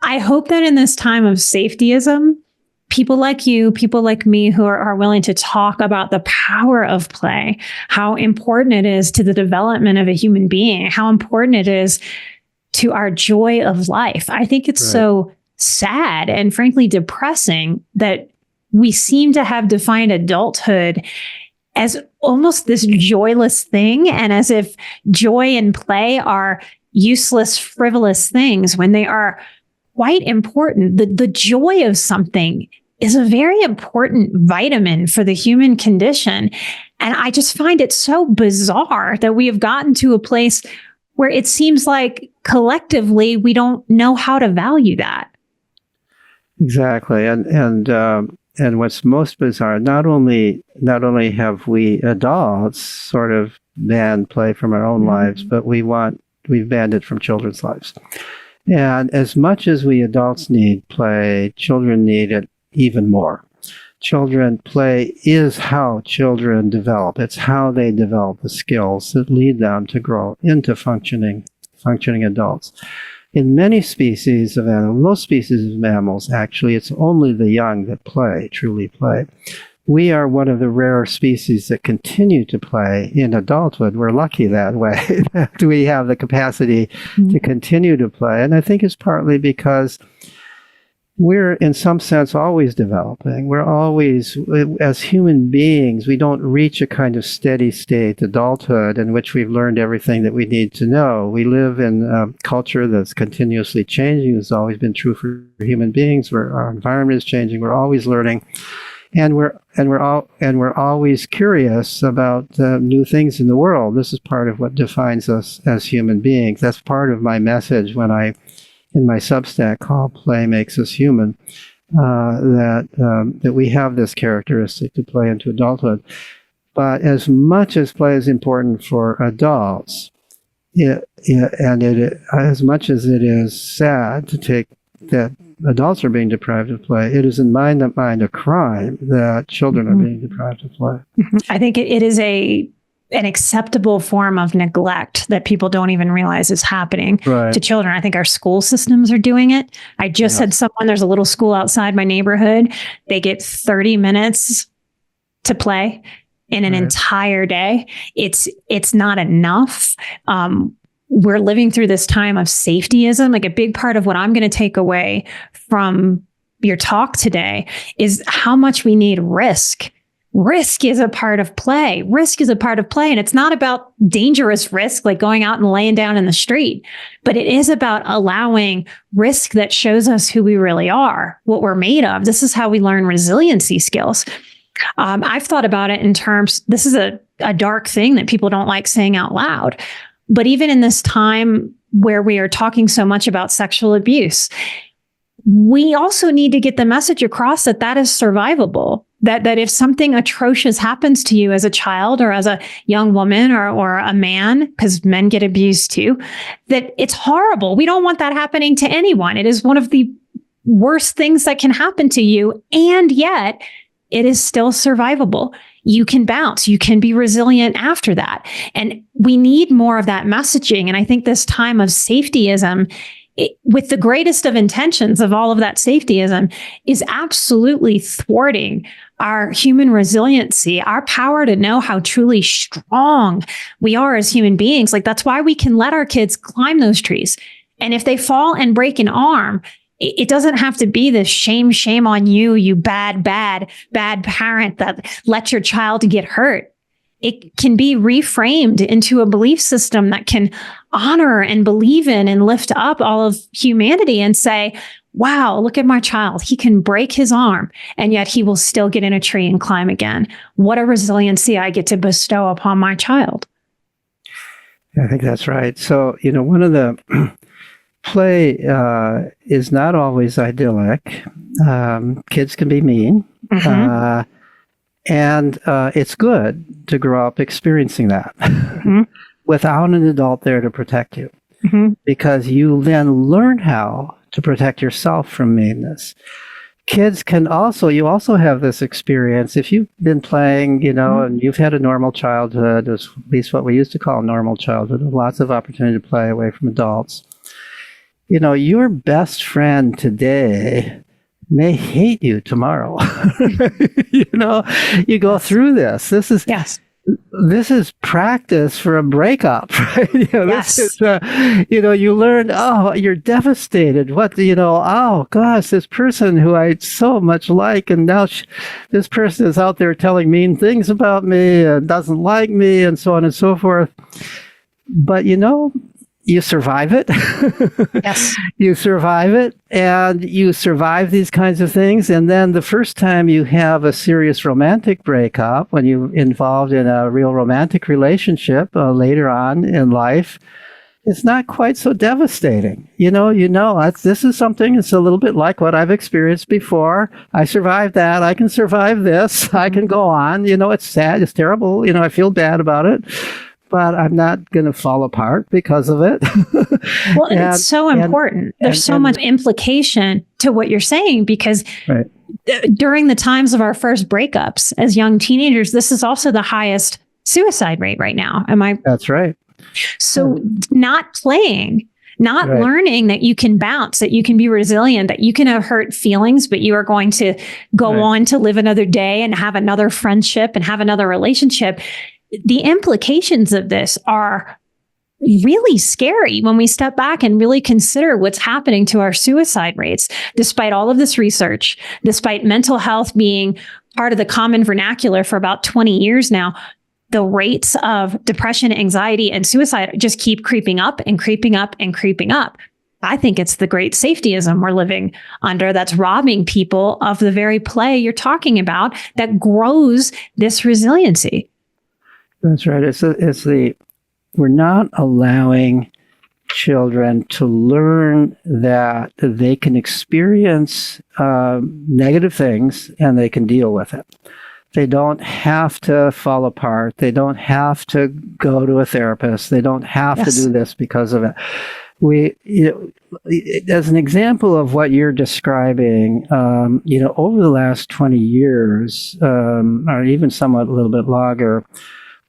I hope that in this time of safetyism, people like you, people like me who are willing to talk about the power of play, how important it is to the development of a human being, how important it is to our joy of life. I think it's so sad and frankly depressing that we seem to have defined adulthood as almost this joyless thing, and as if joy and play are useless, frivolous things when they are quite important. The joy of something is a very important vitamin for the human condition. And I just find it so bizarre that we have gotten to a place where it seems like collectively we don't know how to value that. Exactly. And what's most bizarre, not only have we adults sort of banned play from our own lives, but we've banned it from children's lives. And as much as we adults need play, children need it even more. Play is how children develop. It's how they develop the skills that lead them to grow into functioning adults. In many species of animals, most species of mammals, actually, it's only the young that truly play. We are one of the rare species that continue to play in adulthood. We're lucky that way, that we have the capacity to continue to play. And I think it's partly because we're, in some sense, always developing. We're always, as human beings, we don't reach a kind of steady state adulthood in which we've learned everything that we need to know. We live in a culture that's continuously changing. It's always been true for human beings. Our environment is changing. We're always learning. And we're always curious about new things in the world. This is part of what defines us as human beings. That's part of my message when in my Substack called "Play Makes Us Human," that we have this characteristic to play into adulthood. But as much as play is important for adults, as much as it is sad to take that adults are being deprived of play, it is in my mind a crime that children are being deprived of play. I think it is an acceptable form of neglect that people don't even realize is happening to children. I think our school systems are doing it. I just had there's a little school outside my neighborhood. They get 30 minutes to play in an entire day. It's not enough. We're living through this time of safetyism. Like, a big part of what I'm going to take away from your talk today is how much we need risk. Risk is a part of play. And it's not about dangerous risk, like going out and laying down in the street, but it is about allowing risk that shows us who we really are, what we're made of. This is how we learn resiliency skills. I've thought about it in terms, this is a dark thing that people don't like saying out loud. But even in this time where we are talking so much about sexual abuse, we also need to get the message across that is survivable. That if something atrocious happens to you as a child or as a young woman or a man, because men get abused too, that it's horrible. We don't want that happening to anyone. It is one of the worst things that can happen to you. And yet it is still survivable. You can bounce. You can be resilient after that. And we need more of that messaging. And I think this time of safetyism, with the greatest of intentions of all of that safetyism, is absolutely thwarting our human resiliency, our power to know how truly strong we are as human beings. Like, that's why we can let our kids climb those trees. And if they fall and break an arm, it doesn't have to be this shame on you, you bad parent that let your child get hurt. It can be reframed into a belief system that can honor and believe in and lift up all of humanity and say, wow, look at my child. He can break his arm and yet he will still get in a tree and climb again. What a resiliency I get to bestow upon my child. I think that's right. So, one of the play is not always idyllic. Kids can be mean. And it's good to grow up experiencing that without an adult there to protect you, because you then learn how to protect yourself from meanness. Kids can you also have this experience if you've been playing, and you've had a normal childhood, at least what we used to call normal childhood, with lots of opportunity to play away from adults. Your best friend today may hate you tomorrow. You go through this. this is practice for a breakup, right? Yes. This is, you learn, oh, you're devastated. Oh gosh, this person who I so much like, and now this person is out there telling mean things about me and doesn't like me and so on and so forth. But you survive it. Yes. You survive it, and you survive these kinds of things. And then the first time you have a serious romantic breakup, when you're involved in a real romantic relationship later on in life, it's not quite so devastating. This is something that's a little bit like what I've experienced before. I survived that. I can survive this. I can go on. It's sad. It's terrible. I feel bad about it. But I'm not going to fall apart because of it. Well, and it's so important. There's so much implication to what you're saying, because during the times of our first breakups as young teenagers, this is also the highest suicide rate right now. That's right. So not playing, not learning that you can bounce, that you can be resilient, that you can have hurt feelings, but you are going to go on to live another day and have another friendship and have another relationship. The implications of this are really scary when we step back and really consider what's happening to our suicide rates. Despite all of this research, despite mental health being part of the common vernacular for about 20 years now, the rates of depression, anxiety, and suicide just keep creeping up and creeping up and creeping up. I think it's the great safetyism we're living under that's robbing people of the very play you're talking about that grows this resiliency. That's right. We're not allowing children to learn that they can experience negative things and they can deal with it. They don't have to fall apart. They don't have to go to a therapist. They don't have to do this because of it. As an example of what you're describing, over the last 20 years, or even somewhat a little bit longer,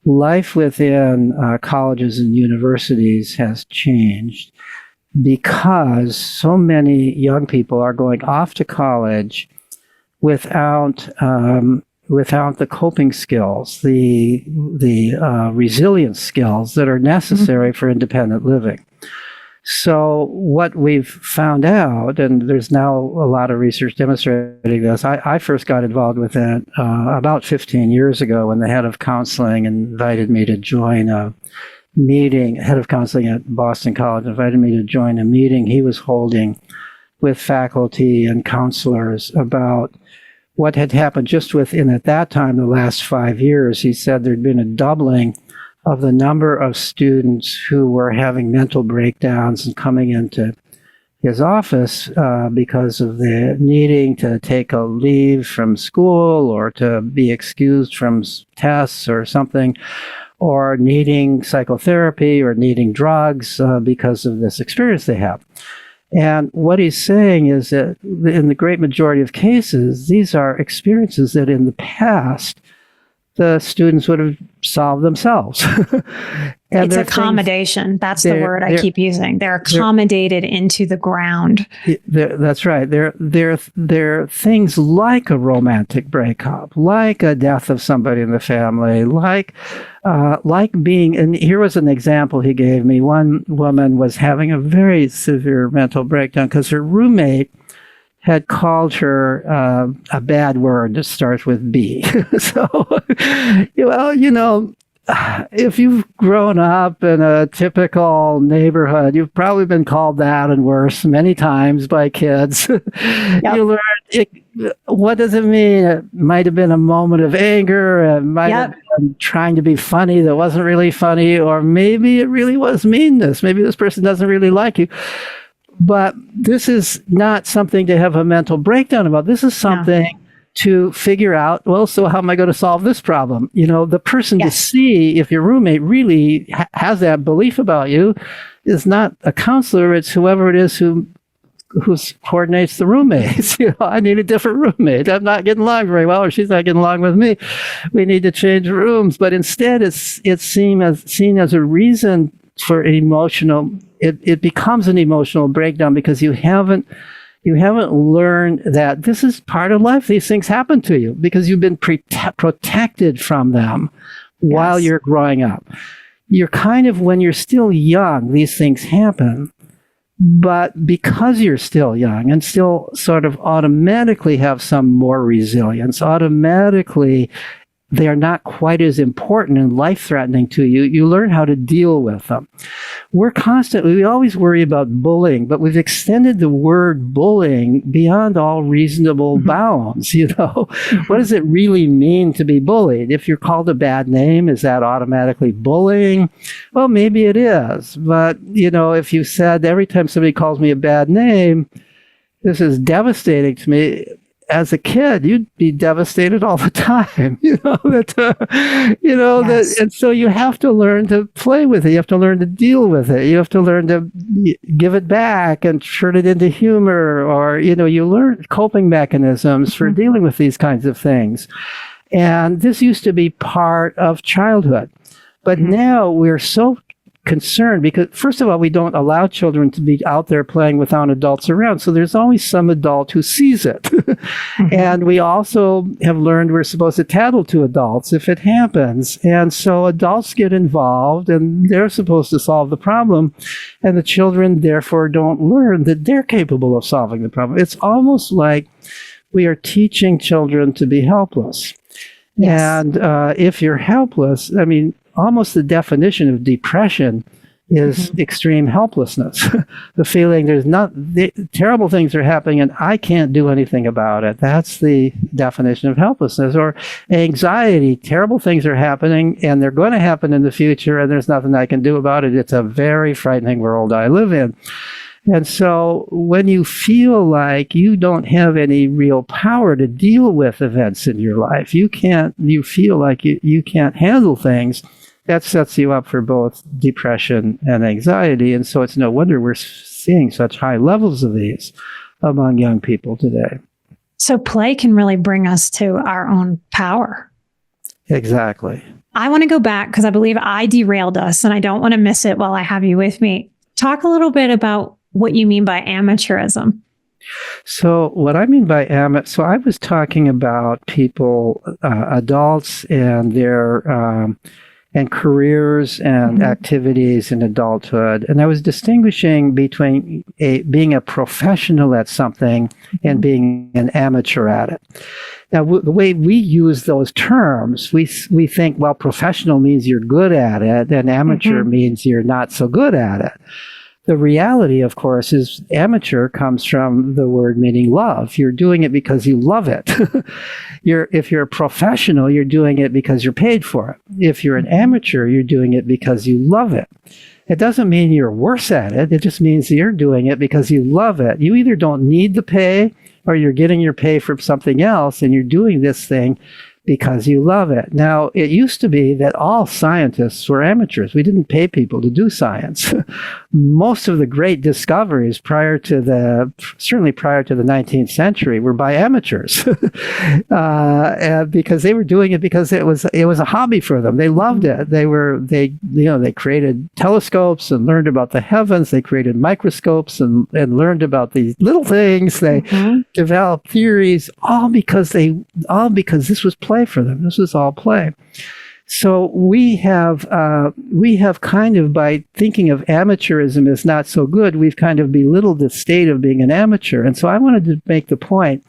life within colleges and universities has changed because so many young people are going off to college without the coping skills, the resilience skills that are necessary for independent living. So what we've found out, and there's now a lot of research demonstrating this, I first got involved with it about 15 years ago when the head of counseling invited me to join a meeting. Head of counseling at Boston College invited me to join a meeting he was holding with faculty and counselors about what had happened just within, at that time, the last 5 years. He said there'd been a doubling of the number of students who were having mental breakdowns and coming into his office because of the needing to take a leave from school or to be excused from tests or something, or needing psychotherapy or needing drugs because of this experience they have. And what he's saying is that in the great majority of cases, these are experiences that in the past, the students would have solved themselves. It's accommodation. That's the word I keep using. They're accommodated into the ground. That's right. They're things like a romantic breakup, like a death of somebody in the family, like being, and here was an example he gave me. One woman was having a very severe mental breakdown because her roommate had called her a bad word that starts with B. So, if you've grown up in a typical neighborhood, you've probably been called that and worse many times by kids. Yep. You learn, what does it mean? It might have been a moment of anger. It might have been trying to be funny that wasn't really funny, or maybe it really was meanness. Maybe this person doesn't really like you. But this is not something to have a mental breakdown about. This is something to figure out, well, so how am I going to solve this problem? The person to see if your roommate really has that belief about you is not a counselor. It's whoever it is who coordinates the roommates. I need a different roommate. I'm not getting along very well, or she's not getting along with me. We need to change rooms. But instead, it's seen as a reason for emotional. It becomes an emotional breakdown because you haven't learned that this is part of life. These things happen to you because you've been protected from them while Yes. you're growing up. You're kind of, when you're still young, these things happen. But because you're still young and still sort of automatically have some more resilience, automatically they are not quite as important and life-threatening to you, you learn how to deal with them. We always worry about bullying, but we've extended the word bullying beyond all reasonable bounds. What does it really mean to be bullied? If you're called a bad name, is that automatically bullying? Well, maybe it is. But, if you said every time somebody calls me a bad name, this is devastating to me. As a kid, you'd be devastated all the time, Yes. and so you have to learn to play with it. You have to learn to deal with it. You have to learn to give it back and turn it into humor, or, you learn coping mechanisms for dealing with these kinds of things. And this used to be part of childhood. But now we're so concerned because, first of all, we don't allow children to be out there playing without adults around. So there's always some adult who sees it. And we also have learned we're supposed to tattle to adults if it happens. And so adults get involved and they're supposed to solve the problem. And the children, therefore, don't learn that they're capable of solving the problem. It's almost like we are teaching children to be helpless. Yes. And if you're helpless, almost the definition of depression is extreme helplessness. The feeling terrible things are happening and I can't do anything about it. That's the definition of helplessness. Or anxiety, terrible things are happening and they're going to happen in the future and there's nothing I can do about it. It's a very frightening world I live in. And so when you feel like you don't have any real power to deal with events in your life, you feel like you can't handle things, that sets you up for both depression and anxiety. And so it's no wonder we're seeing such high levels of these among young people today. So play can really bring us to our own power. Exactly. I want to go back because I believe I derailed us and I don't want to miss it while I have you with me. Talk a little bit about what you mean by amateurism. So what I mean by so I was talking about people, adults and their and careers and activities in adulthood. And I was distinguishing between being a professional at something and being an amateur at it. Now, the way we use those terms, we think, well, professional means you're good at it, and amateur means you're not so good at it. The reality, of course, is amateur comes from the word meaning love. You're doing it because you love it. If you're a professional, you're doing it because you're paid for it. If you're an amateur, you're doing it because you love it. It doesn't mean you're worse at it. It just means you're doing it because you love it. You either don't need the pay or you're getting your pay from something else and you're doing this thing because you love it. Now, it used to be that all scientists were amateurs. We didn't pay people to do science. Most of the great discoveries certainly prior to the 19th century were by amateurs because they were doing it because it was a hobby for them. They loved it. They created telescopes and learned about the heavens. They created microscopes and learned about these little things. They developed theories, all because this was play for them. This was all play. So we have kind of, by thinking of amateurism as not so good, we've kind of belittled the state of being an amateur. And so I wanted to make the point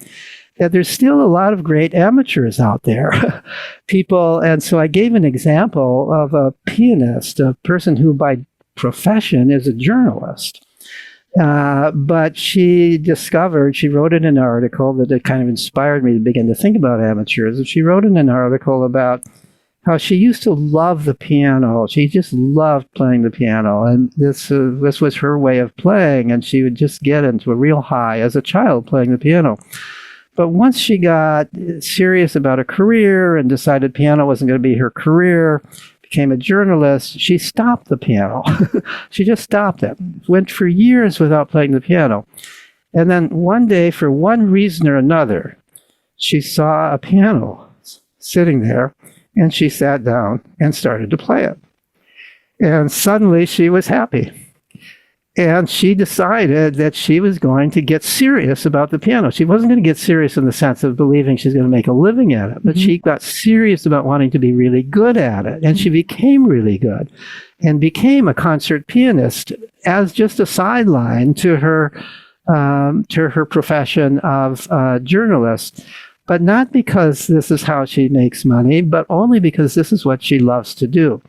that there's still a lot of great amateurs out there, people. And so I gave an example of a pianist, a person who by profession is a journalist. But she wrote in an article that it kind of inspired me to begin to think about amateurism. She wrote in an article about how she used to love the piano. She just loved playing the piano. And this was her way of playing. And she would just get into a real high as a child playing the piano. But once she got serious about a career and decided piano wasn't going to be her career, became a journalist, she stopped the piano. She just stopped it. Went for years without playing the piano. And then one day, for one reason or another, she saw a piano sitting there, and she sat down and started to play it. And suddenly she was happy. And she decided that she was going to get serious about the piano. She wasn't going to get serious in the sense of believing she's going to make a living at it, but she got serious about wanting to be really good at it. And she became really good and became a concert pianist as just a sideline to her profession of journalist. But not because this is how she makes money, but only because this is what she loves to do.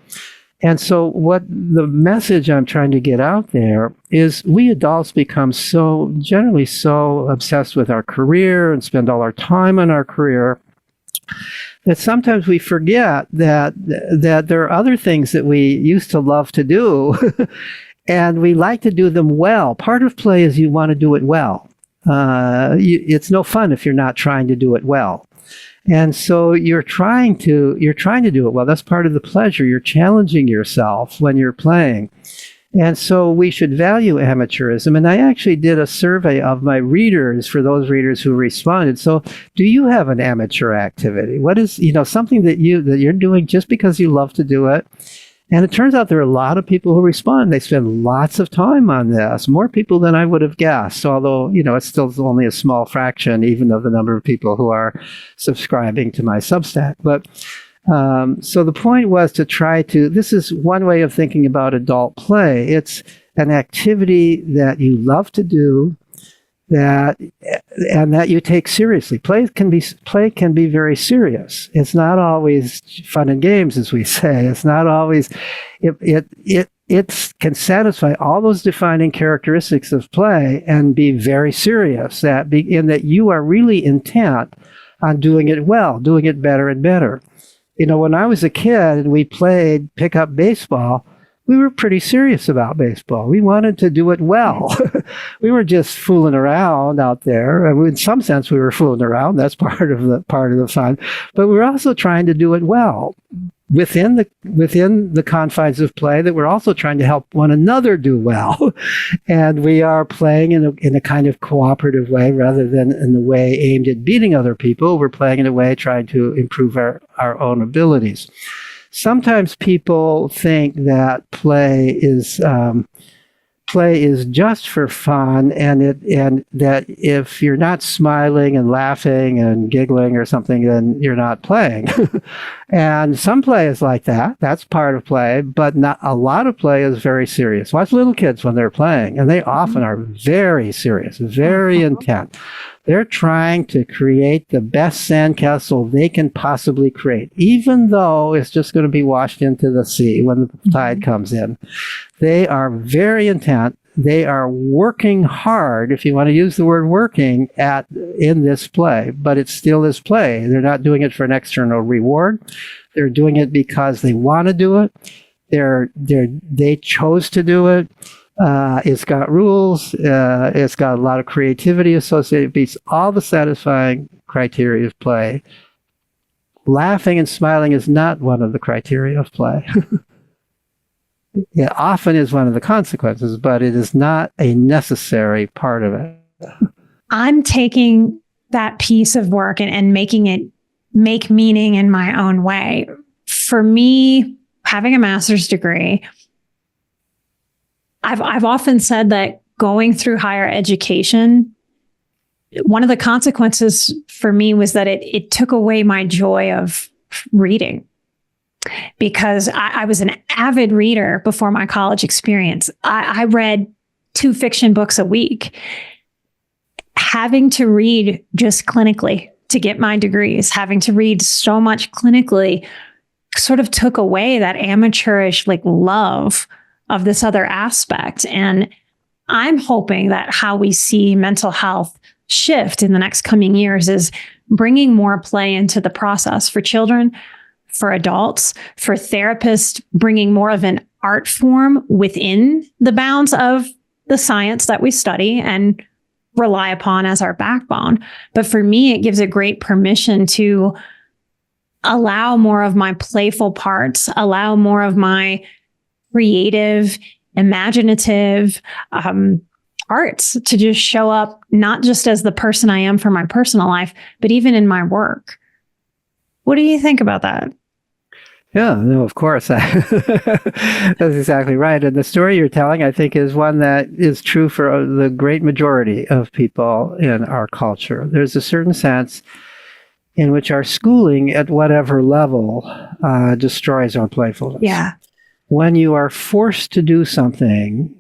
And so what the message I'm trying to get out there is we adults become generally so obsessed with our career and spend all our time on our career that sometimes we forget that there are other things that we used to love to do and we like to do them well. Part of play is you want to do it well. It's no fun if you're not trying to do it well. And so you're trying to do it well. That's part of the pleasure. You're challenging yourself when you're playing. And so we should value amateurism. And I actually did a survey of my readers for those readers who responded. So do you have an amateur activity? What is, something that you're doing just because you love to do it? And it turns out there are a lot of people who respond. They spend lots of time on this, more people than I would have guessed, although, it's still only a small fraction, even of the number of people who are subscribing to my Substack. But so the point was to this is one way of thinking about adult play. It's an activity that you love to do, and that you take seriously. Play can be very serious. It's not always fun and games, as we say. It's not always. It can satisfy all those defining characteristics of play and be very serious. In that you are really intent on doing it well, doing it better and better. When I was a kid and we played pickup baseball, we were pretty serious about baseball. We wanted to do it well. We were just fooling around out there. And in some sense, we were fooling around. That's part of the fun. But we were also trying to do it well within the confines of play. That we're also trying to help one another do well. And we are playing in a kind of cooperative way rather than in the way aimed at beating other people. We're playing in a way trying to improve our own abilities. Sometimes people think that play is just for fun, and that if you're not smiling and laughing and giggling or something, then you're not playing. And some play is like that. That's part of play, but not a lot of play is very serious. Watch little kids when they're playing, and they often are very serious, very intent. They're trying to create the best sandcastle they can possibly create, even though it's just going to be washed into the sea when the tide comes in. They are very intent. They are working hard, if you want to use the word working, in this play, but it still is play. They're not doing it for an external reward. They're doing it because they want to do it. They chose to do it. It's got rules. It's got a lot of creativity associated. It beats all the satisfying criteria of play. Laughing and smiling is not one of the criteria of play. It often is one of the consequences, but it is not a necessary part of it. I'm taking that piece of work and making it make meaning in my own way. For me, having a master's degree, I've often said that going through higher education, one of the consequences for me was that it took away my joy of reading. Because I was an avid reader before my college experience. I read 2 fiction books a week. Having to read just clinically to get my degrees, having to read so much clinically sort of took away that amateurish love of this other aspect. And I'm hoping that how we see mental health shift in the next coming years is bringing more play into the process for children, for adults, for therapists, bringing more of an art form within the bounds of the science that we study and rely upon as our backbone. But for me, it gives a great permission to allow more of my playful parts, allow more of my creative, imaginative arts to just show up, not just as the person I am for my personal life, but even in my work. What do you think about that? Yeah, no, of course. That's exactly right. And the story you're telling, I think, is one that is true for the great majority of people in our culture. There's a certain sense in which our schooling at whatever level destroys our playfulness. Yeah. When you are forced to do something,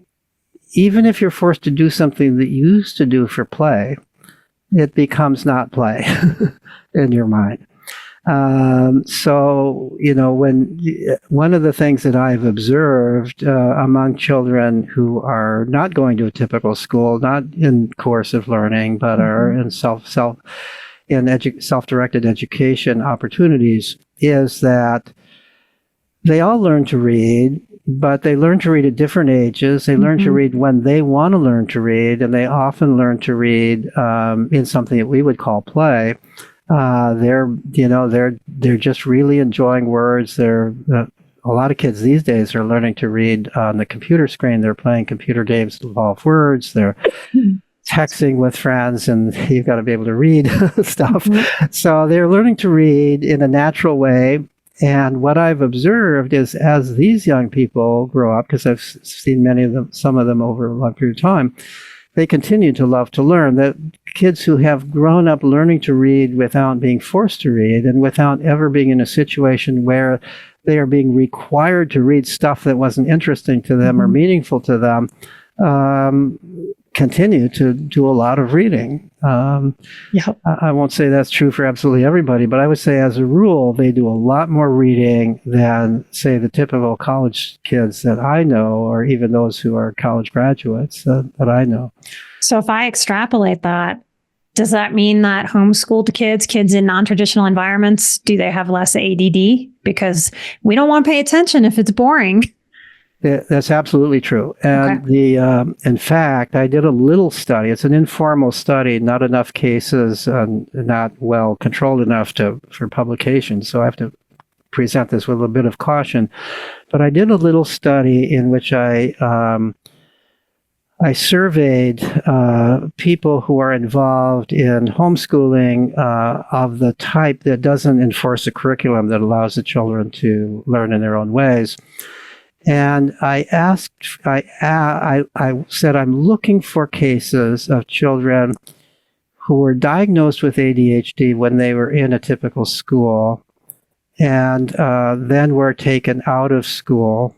even if you're forced to do something that you used to do for play, it becomes not play in your mind. So, when one of the things that I've observed among children who are not going to a typical school, not in coursive learning, but are in self-directed education opportunities, is that they all learn to read, but they learn to read at different ages. They learn to read when they want to learn to read, and they often learn to read in something that we would call play. They're just really enjoying words. A lot of kids these days are learning to read on the computer screen. They're playing computer games that involve words. They're texting with friends, and you've got to be able to read stuff. So they're learning to read in a natural way. And what I've observed is, as these young people grow up, because I've seen some of them over a long period of time, they continue to love to learn. That kids who have grown up learning to read without being forced to read and without ever being in a situation where they are being required to read stuff that wasn't interesting to them or meaningful to them, continue to do a lot of reading. I won't say that's true for absolutely everybody, but I would say as a rule, they do a lot more reading than, say, the typical college kids that I know, or even those who are college graduates that I know. So if I extrapolate that, does that mean that homeschooled kids in non-traditional environments, do they have less ADD? Because we don't want to pay attention if it's boring. That's absolutely true. And in fact, I did a little study. It's an informal study, not enough cases, not well controlled enough for publication. So I have to present this with a bit of caution. But I did a little study in which I surveyed people who are involved in homeschooling of the type that doesn't enforce a curriculum that allows the children to learn in their own ways. And I said, I'm looking for cases of children who were diagnosed with ADHD when they were in a typical school and then were taken out of school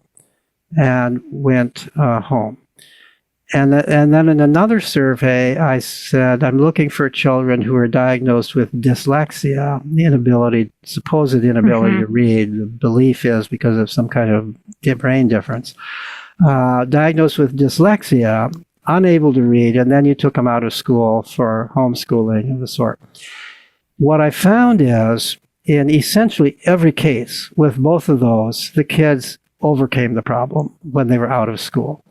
and went home. And then in another survey, I said, I'm looking for children who are diagnosed with dyslexia, supposed inability to read. The belief is because of some kind of brain difference. Diagnosed with dyslexia, unable to read, and then you took them out of school for homeschooling of the sort. What I found is, in essentially every case with both of those, the kids overcame the problem when they were out of school.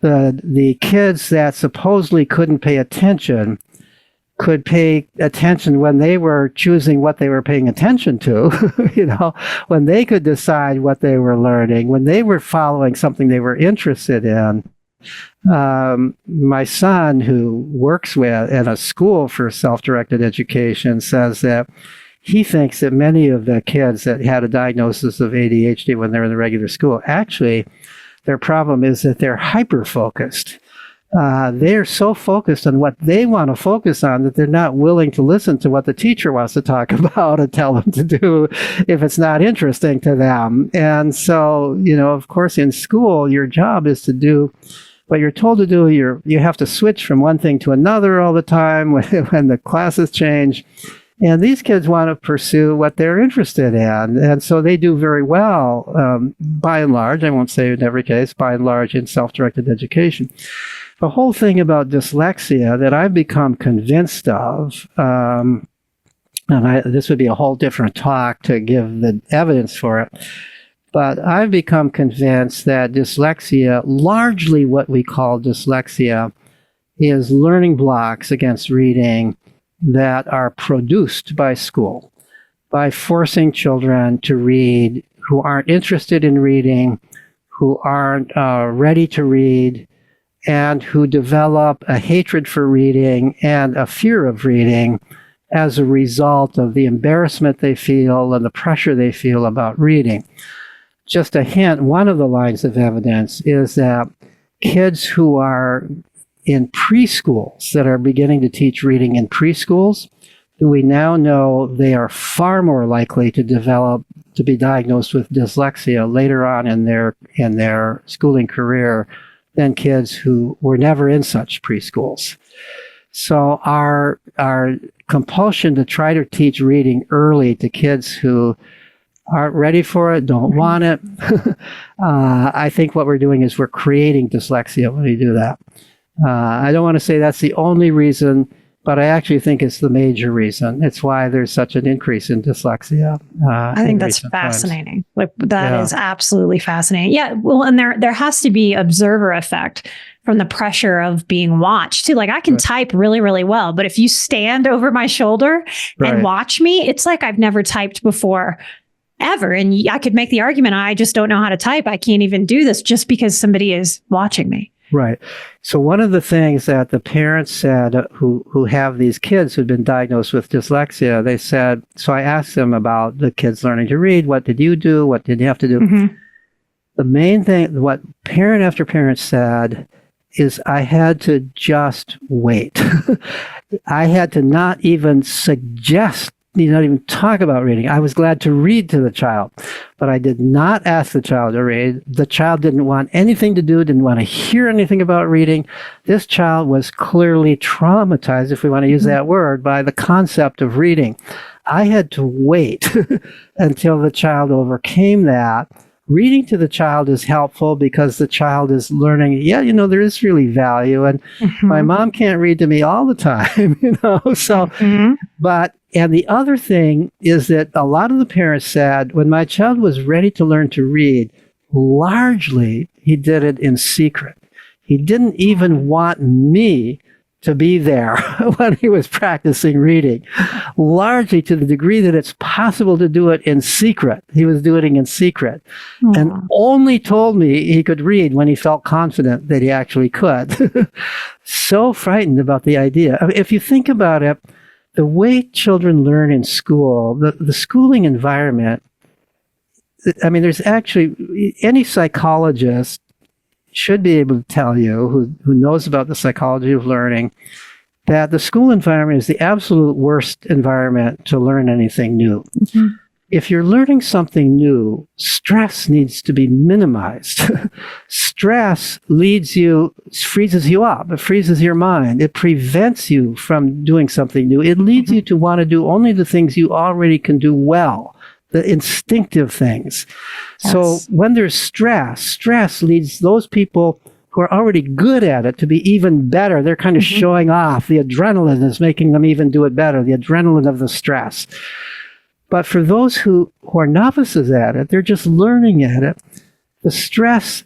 The kids that supposedly couldn't pay attention could pay attention when they were choosing what they were paying attention to, when they could decide what they were learning, when they were following something they were interested in. My son, who works in a school for self-directed education, says that he thinks that many of the kids that had a diagnosis of ADHD when they're in the regular school, actually, their problem is that they're hyper-focused. They're so focused on what they want to focus on that they're not willing to listen to what the teacher wants to talk about and tell them to do if it's not interesting to them. And so, of course, in school, your job is to do what you're told to do. You have to switch from one thing to another all the time when the classes change. And these kids want to pursue what they're interested in. And so they do very well, by and large. I won't say in every case, by and large, in self-directed education. The whole thing about dyslexia that I've become convinced of, this would be a whole different talk to give the evidence for it, but I've become convinced that dyslexia, largely what we call dyslexia, is learning blocks against reading that are produced by school, by forcing children to read who aren't interested in reading, who aren't ready to read, and who develop a hatred for reading and a fear of reading as a result of the embarrassment they feel and the pressure they feel about reading. Just a hint, one of the lines of evidence is that kids who are in preschools, that are beginning to teach reading in preschools, we now know they are far more likely to be diagnosed with dyslexia later on in their schooling career than kids who were never in such preschools. So our compulsion to try to teach reading early to kids who aren't ready for it, don't want it, I think what we're doing is we're creating dyslexia when we do that. I don't want to say that's the only reason, but I actually think it's the major reason. It's why there's such an increase in dyslexia. I think that's fascinating. That is absolutely fascinating. Yeah. Well, and there has to be observer effect from the pressure of being watched too. Like I can type really, really well, but if you stand over my shoulder and watch me, it's like I've never typed before ever. And I could make the argument, I just don't know how to type. I can't even do this just because somebody is watching me. Right. So one of the things that the parents said who have these kids who've been diagnosed with dyslexia, they said, so I asked them about the kids learning to read. What did you do? What did you have to do? Mm-hmm. The main thing, what parent after parent said, is I had to just wait. I had to not even suggest, not even talk about reading. I was glad to read to the child, but I did not ask the child to read. The child didn't want anything to do, didn't want to hear anything about reading. This child was clearly traumatized, if we want to use that word, by the concept of reading. I had to wait until the child overcame that. Reading to the child is helpful because the child is learning, there is really value. And my mom can't read to me all the time, so, and the other thing is that a lot of the parents said, when my child was ready to learn to read, largely he did it in secret. He didn't even want me to be there when he was practicing reading, largely to the degree that it's possible to do it in secret. He was doing it in secret and only told me he could read when he felt confident that he actually could. So frightened about the idea. I mean, if you think about it, the way children learn in school, the schooling environment, I mean, there's actually, any psychologist should be able to tell you, who knows about the psychology of learning, that the school environment is the absolute worst environment to learn anything new. Mm-hmm. If you're learning something new, stress needs to be minimized. Stress freezes you up. It freezes your mind. It prevents you from doing something new. It leads you to want to do only the things you already can do well, the instinctive things. Yes. So when there's stress leads those people who are already good at it to be even better. They're kind of showing off. The adrenaline is making them even do it better, the adrenaline of the stress. But for those who are novices at it, they're just learning at it. The stress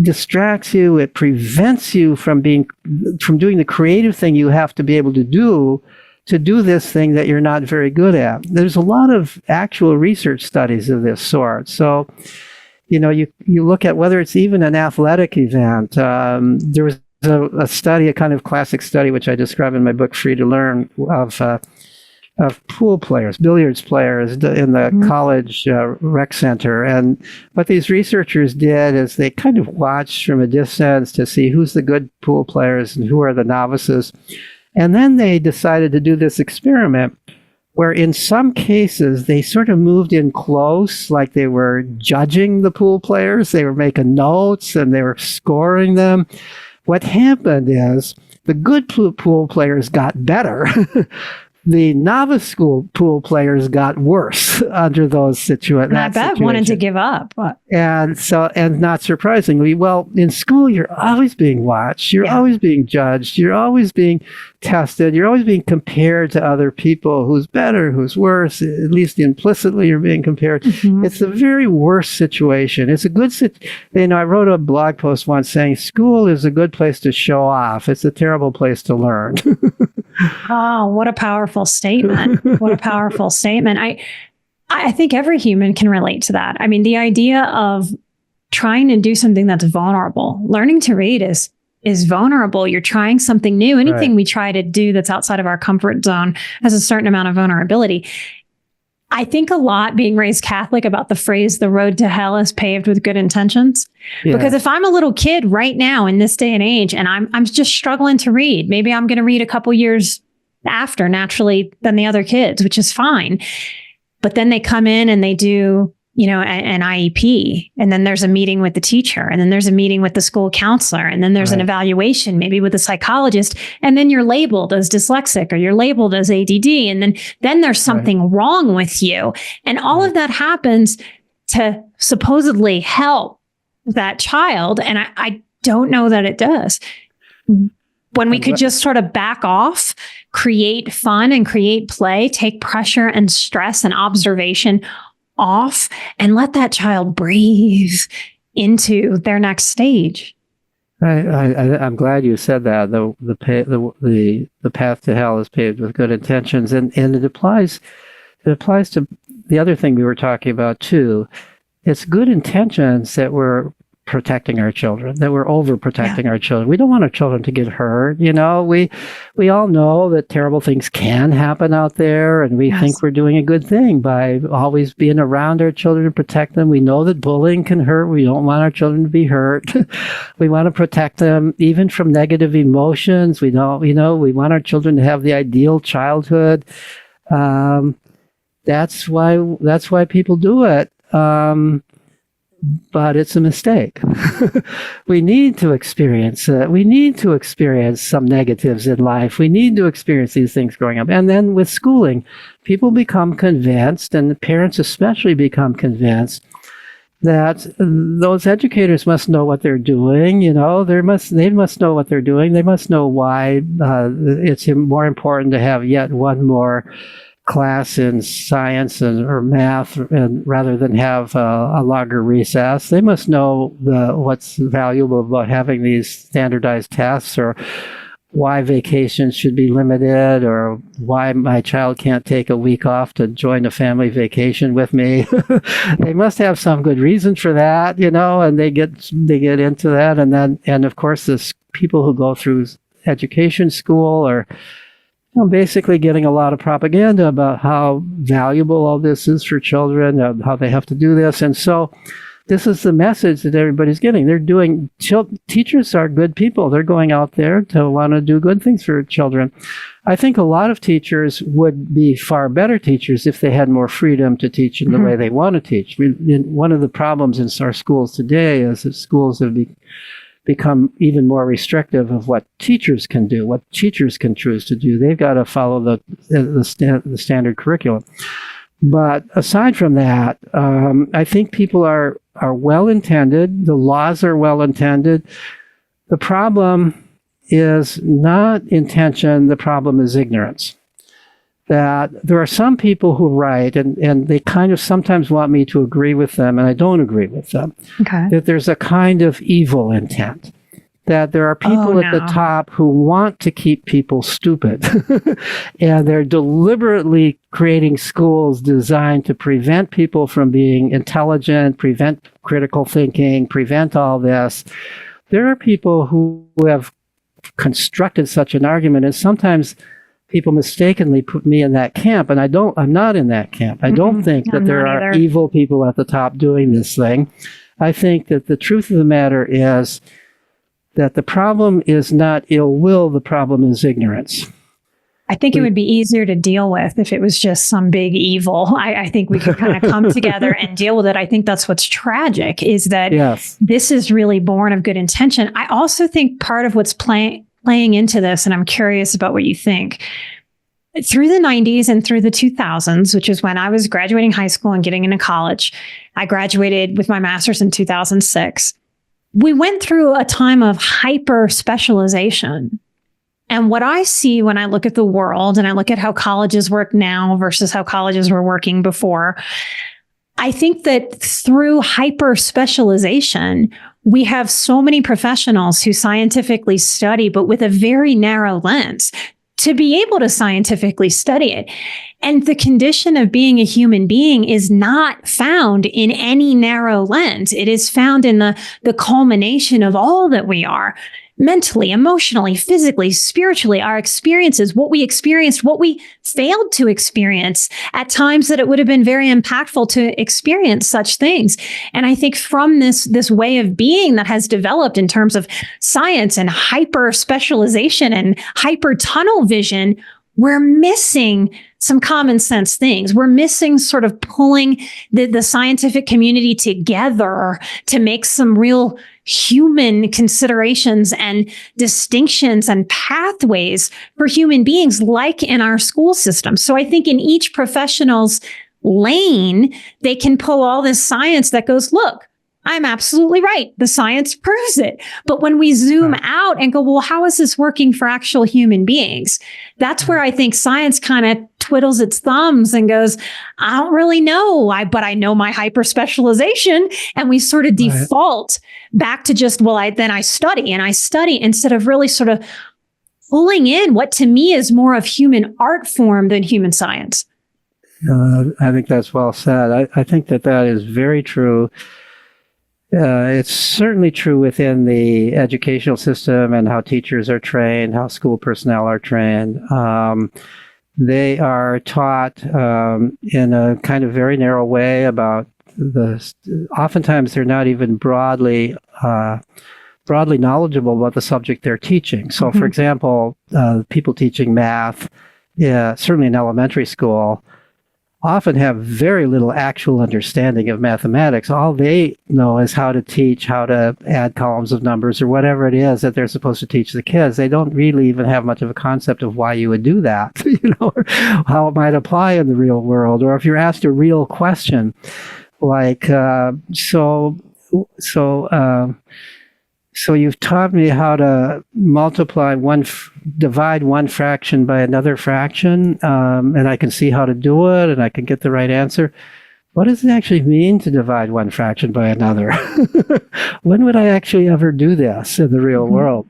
distracts you. It prevents you from doing the creative thing you have to be able to do this thing that you're not very good at. There's a lot of actual research studies of this sort. So, you look at whether it's even an athletic event. There was a study, a kind of classic study, which I describe in my book, Free to Learn, of pool players, billiards players in the college rec center. And what these researchers did is they kind of watched from a distance to see who's the good pool players and who are the novices. And then they decided to do this experiment where in some cases they sort of moved in close, like they were judging the pool players. They were making notes and they were scoring them. What happened is the good pool players got better. The novice school pool players got worse under those situations. And I bet wanted to give up. And not surprisingly, well, in school, you're always being watched. You're always being judged. You're always being tested. You're always being compared to other people. Who's better, who's worse. At least implicitly, you're being compared. It's the very worst situation. It's a good situation. I wrote a blog post once saying school is a good place to show off. It's a terrible place to learn. Oh, what a powerful statement. What a powerful statement. I think every human can relate to that. I mean, the idea of trying to do something that's vulnerable, learning to read is is vulnerable. You're trying something new. Anything we try to do that's outside of our comfort zone has a certain amount of vulnerability. I think a lot being raised Catholic about the phrase, the road to hell is paved with good intentions. Yeah. Because if I'm a little kid right now in this day and age, and I'm just struggling to read, maybe I'm going to read a couple years after naturally than the other kids, which is fine. But then they come in and they do, an IEP, and then there's a meeting with the teacher, and then there's a meeting with the school counselor, and then there's an evaluation, maybe with a psychologist, and then you're labeled as dyslexic or you're labeled as ADD, and then there's something wrong with you. And all of that happens to supposedly help that child. And I don't know that it does. When we could just sort of back off, create fun and create play, take pressure and stress and observation off, and let that child breathe into their next stage. I'm glad you said that. The path to hell is paved with good intentions, and it applies to the other thing we were talking about too. It's good intentions that we're protecting our children, that we're overprotecting our children. We don't want our children to get hurt. We all know that terrible things can happen out there, and we think we're doing a good thing by always being around our children to protect them. We know that bullying can hurt. We don't want our children to be hurt. We want to protect them even from negative emotions. We want our children to have the ideal childhood. That's why people do it. But it's a mistake. We need to experience it. We need to experience some negatives in life. We need to experience these things growing up. And then with schooling, people become convinced, and the parents especially become convinced, that those educators must know what they're doing. They must know what they're doing. They must know why it's more important to have yet one more class in science or math, and rather than have a longer recess. They must know what's valuable about having these standardized tests, or why vacations should be limited, or why my child can't take a week off to join a family vacation with me. They must have some good reason for that, and they get into that. And of course, this people who go through education school are basically getting a lot of propaganda about how valuable all this is for children, how they have to do this. And so this is the message that everybody's getting. Teachers are good people. They're going out there to want to do good things for children. I think a lot of teachers would be far better teachers if they had more freedom to teach in the way they want to teach. One of the problems in our schools today is that schools have become even more restrictive of what teachers can do, what teachers can choose to do. They've got to follow the standard curriculum. But aside from that, I think people are well-intended. The laws are well-intended. The problem is not intention. The problem is ignorance. That there are some people who write, and they kind of sometimes want me to agree with them, and I don't agree with them. Okay. That there's a kind of evil intent. That there are people at the top who want to keep people stupid. And they're deliberately creating schools designed to prevent people from being intelligent, prevent critical thinking, prevent all this. There are people who have constructed such an argument, and sometimes people mistakenly put me in that camp, and I'm not in that camp. I don't think that there are evil people at the top doing this thing. I think that the truth of the matter is that the problem is not ill will, the problem is ignorance. I think it would be easier to deal with if it was just some big evil. I think we could kind of come together and deal with it. I think that's what's tragic, is that this is really born of good intention. I also think part of what's playing into this, and I'm curious about what you think, through the 90s and through the 2000s, which is when I was graduating high school and getting into college, I graduated with my master's in 2006. We went through a time of hyper specialization. And what I see when I look at the world and I look at how colleges work now versus how colleges were working before, I think that through hyper specialization, we have so many professionals who scientifically study, but with a very narrow lens, to be able to scientifically study it. And the condition of being a human being is not found in any narrow lens. It is found in the culmination of all that we are. mentally, emotionally, physically, spiritually, our experiences, what we experienced, what we failed to experience at times that it would have been very impactful to experience such things. And I think from this way of being that has developed in terms of science and hyper specialization and hyper tunnel vision, we're missing some common sense things. We're missing sort of pulling the scientific community together to make some real human considerations and distinctions and pathways for human beings, like in our school system. So I think in each professional's lane, they can pull all this science that goes, look, I'm absolutely right. The science proves it. But when we zoom out and go, well, how is this working for actual human beings? That's where I think science kind of twiddles its thumbs and goes, I don't really know, but I know my hyper specialization. And we sort of default back to just, well, then I study instead of really sort of pulling in what to me is more of human art form than human science. I think that's well said. I think that is very true. It's certainly true within the educational system and how teachers are trained, how school personnel are trained. They are taught in a kind of very narrow way about oftentimes they're not even broadly knowledgeable about the subject they're teaching. So, for example, people teaching math, certainly in elementary school, often have very little actual understanding of mathematics. All they know is how to teach, how to add columns of numbers or whatever it is that they're supposed to teach the kids. They don't really even have much of a concept of why you would do that, or how it might apply in the real world. Or if you're asked a real question, like, so you've taught me how to divide one fraction by another fraction, and I can see how to do it, and I can get the right answer. What does it actually mean to divide one fraction by another? When would I actually ever do this in the real world?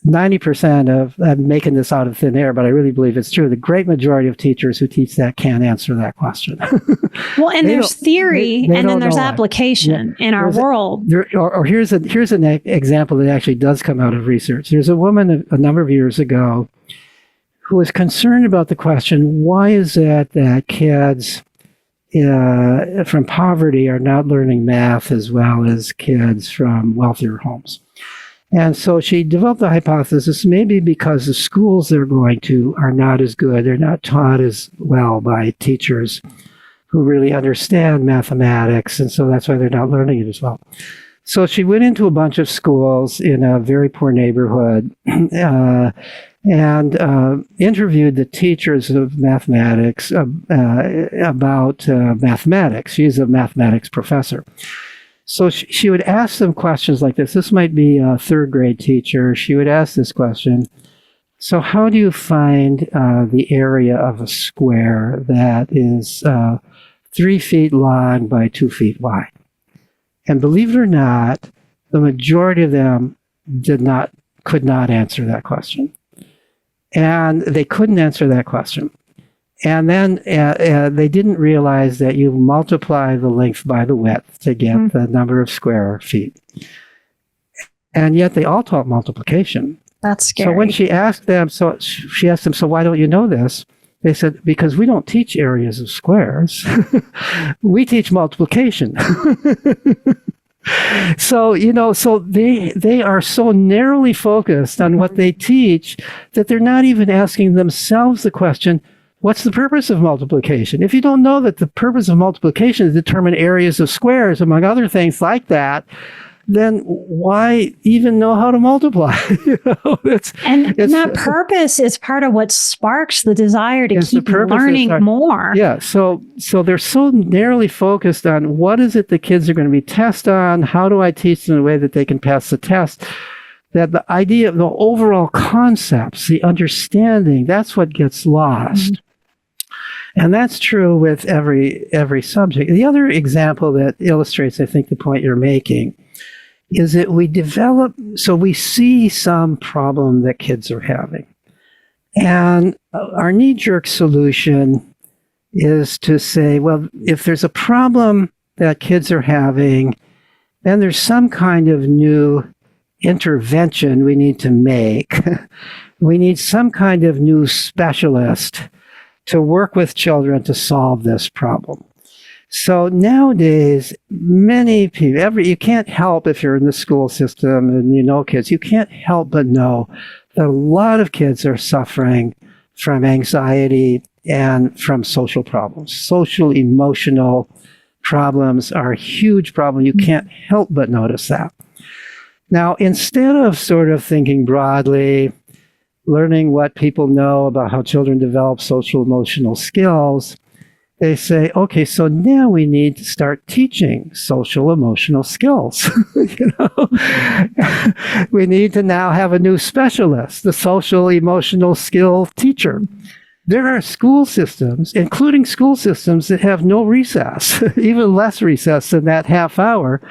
90% of, I'm making this out of thin air, but I really believe it's true. The great majority of teachers who teach that can't answer that question. Well, and there's theory, and then there's application in our world. Here's an example that actually does come out of research. There's a woman a number of years ago who was concerned about the question, why is it that kids from poverty are not learning math as well as kids from wealthier homes? And so she developed the hypothesis, maybe because the schools they're going to are not as good. They're not taught as well by teachers who really understand mathematics. And so that's why they're not learning it as well. So she went into a bunch of schools in a very poor neighborhood and interviewed the teachers of mathematics about mathematics. She's a mathematics professor. So she would ask them questions like this. This might be a third grade teacher. She would ask this question. So how do you find the area of a square that is 3 feet long by 2 feet wide? And believe it or not, the majority of them could not answer that question. And they couldn't answer that question. And then they didn't realize that you multiply the length by the width to get the number of square feet. And yet they all taught multiplication. That's scary. So when she asked them, so why don't you know this? They said, because we don't teach areas of squares. We teach multiplication. So, so they are so narrowly focused on what they teach that they're not even asking themselves the question, what's the purpose of multiplication? If you don't know that the purpose of multiplication is to determine areas of squares, among other things like that, then why even know how to multiply? That purpose is part of what sparks the desire to keep learning more. Yeah, so they're so narrowly focused on what is it the kids are going to be tested on, how do I teach them in a way that they can pass the test, that the idea of the overall concepts, the understanding, that's what gets lost. And that's true with every subject. The other example that illustrates, I think, the point you're making is that we see some problem that kids are having. And our knee-jerk solution is to say, well, if there's a problem that kids are having, then there's some kind of new intervention we need to make. We need some kind of new specialist to work with children to solve this problem. So nowadays, many people, you can't help if you're in the school system and you know kids, you can't help but know that a lot of kids are suffering from anxiety and from social problems. Social, emotional problems are a huge problem. You can't help but notice that. Now, instead of sort of thinking broadly, learning what people know about how children develop social emotional skills, they say, okay, so now we need to start teaching social emotional skills. We need to now have a new specialist, the social emotional skill teacher. There are school systems, including school systems that have no recess, even less recess than that half hour,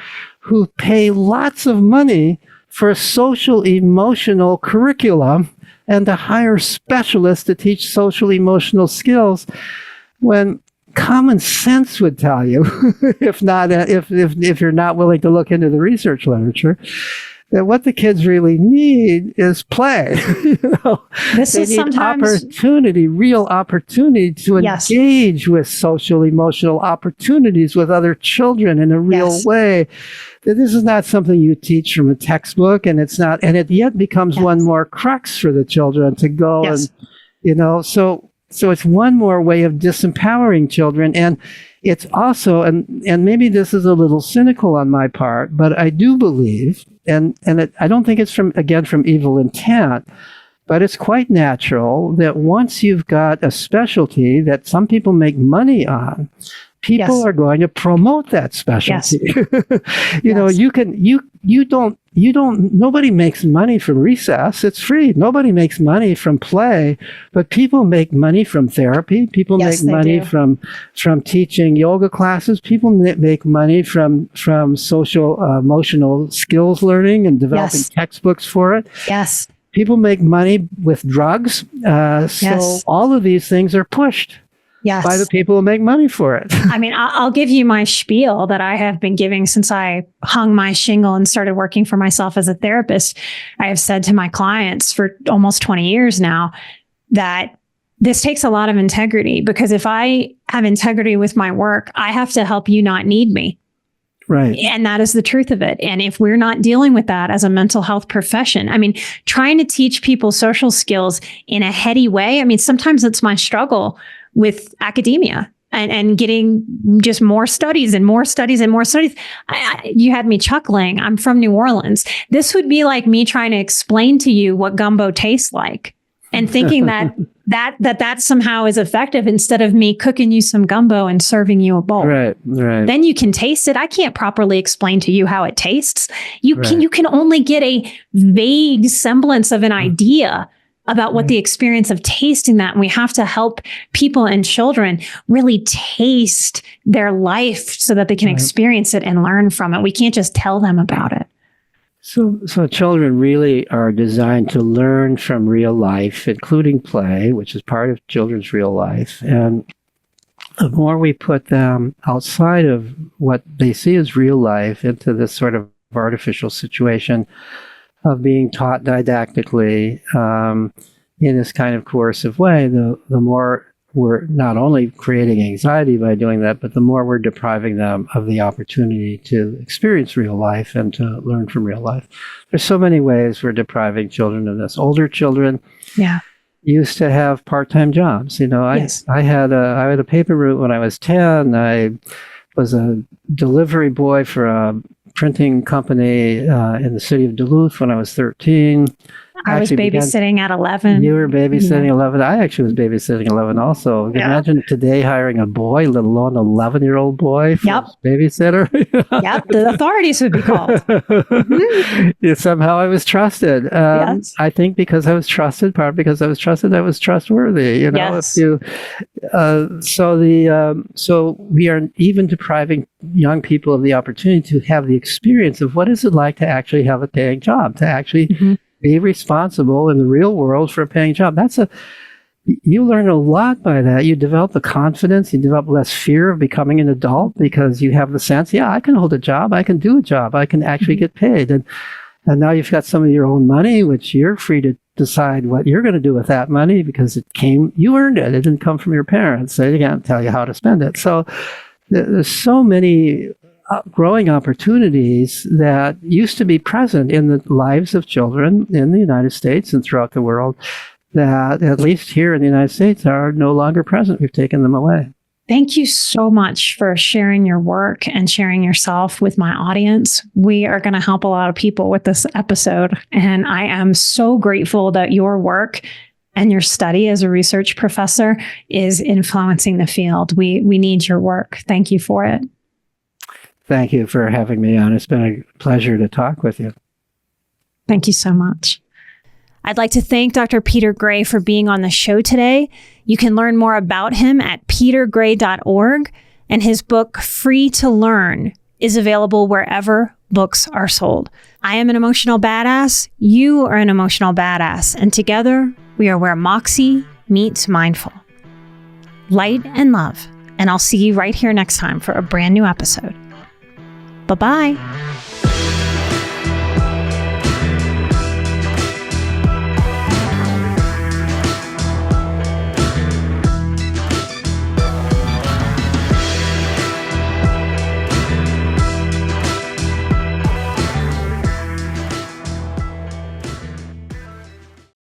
who pay lots of money for a social emotional curriculum and to hire specialists to teach social emotional skills, when common sense would tell you, if you're not willing to look into the research literature, that what the kids really need is play. They need opportunity, real opportunity to engage with social emotional opportunities with other children in a real way. This is not something you teach from a textbook, and it yet becomes one more crux for the children to go and, so it's one more way of disempowering children. And it's also, and maybe this is a little cynical on my part, but I do believe, I don't think it's from evil intent, but it's quite natural that once you've got a specialty that some people make money on, people are going to promote that specialty. Nobody makes money from recess. It's free. Nobody makes money from play, but people make money from therapy. People make money from teaching yoga classes. People make money from social emotional skills learning and developing textbooks for it. Yes. People make money with drugs. So all of these things are pushed by the people who make money for it. I mean, I'll give you my spiel that I have been giving since I hung my shingle and started working for myself as a therapist. I have said to my clients for almost 20 years now that this takes a lot of integrity, because if I have integrity with my work, I have to help you not need me. Right. And that is the truth of it. And if we're not dealing with that as a mental health profession, I mean, trying to teach people social skills in a heady way, I mean, sometimes it's my struggle with academia and getting just more studies and more studies and more studies. You had me chuckling. I'm from New Orleans. This would be like me trying to explain to you what gumbo tastes like and thinking that somehow is effective, instead of me cooking you some gumbo and serving you a bowl. Right. Then you can taste it. I can't properly explain to you how it tastes. You can only get a vague semblance of an idea about what the experience of tasting that. And we have to help people and children really taste their life so that they can experience it and learn from it. We can't just tell them about it. So children really are designed to learn from real life, including play, which is part of children's real life. And the more we put them outside of what they see as real life into this sort of artificial situation of being taught didactically in this kind of coercive way, the more we're not only creating anxiety by doing that, but the more we're depriving them of the opportunity to experience real life and to learn from real life. There's so many ways we're depriving children of this. Older children used to have part-time jobs. I had a paper route when I was 10. I was a delivery boy for a printing company in the city of Duluth when I was 13. I was babysitting at 11. You were babysitting 11. I actually was babysitting 11 also. Imagine today hiring a boy, let alone an 11-year-old boy for babysitter. The authorities would be called. Somehow I was trusted. I think because I was trusted, part because I was trusted, I was trustworthy. So we are even depriving young people of the opportunity to have the experience of what is it like to actually have a paying job, to actually be responsible in the real world for a paying job. You learn a lot by that. You develop the confidence, you develop less fear of becoming an adult, because you have the sense, I can hold a job, I can do a job, I can actually get paid. And now you've got some of your own money, which you're free to decide what you're going to do with that money because you earned it. It didn't come from your parents. They can't tell you how to spend it. So there's so many growing opportunities that used to be present in the lives of children in the United States and throughout the world that, at least here in the United States, are no longer present. We've taken them away. Thank you so much for sharing your work and sharing yourself with my audience. We are going to help a lot of people with this episode. And I am so grateful that your work and your study as a research professor is influencing the field. We need your work. Thank you for it. Thank you for having me on. It's been a pleasure to talk with you. Thank you so much. I'd like to thank Dr. Peter Gray for being on the show today. You can learn more about him at petergray.org, and his book, Free to Learn, is available wherever books are sold. I am an emotional badass. You are an emotional badass. And together, we are where Moxie meets mindful. Light and love. And I'll see you right here next time for a brand new episode. Bye-bye.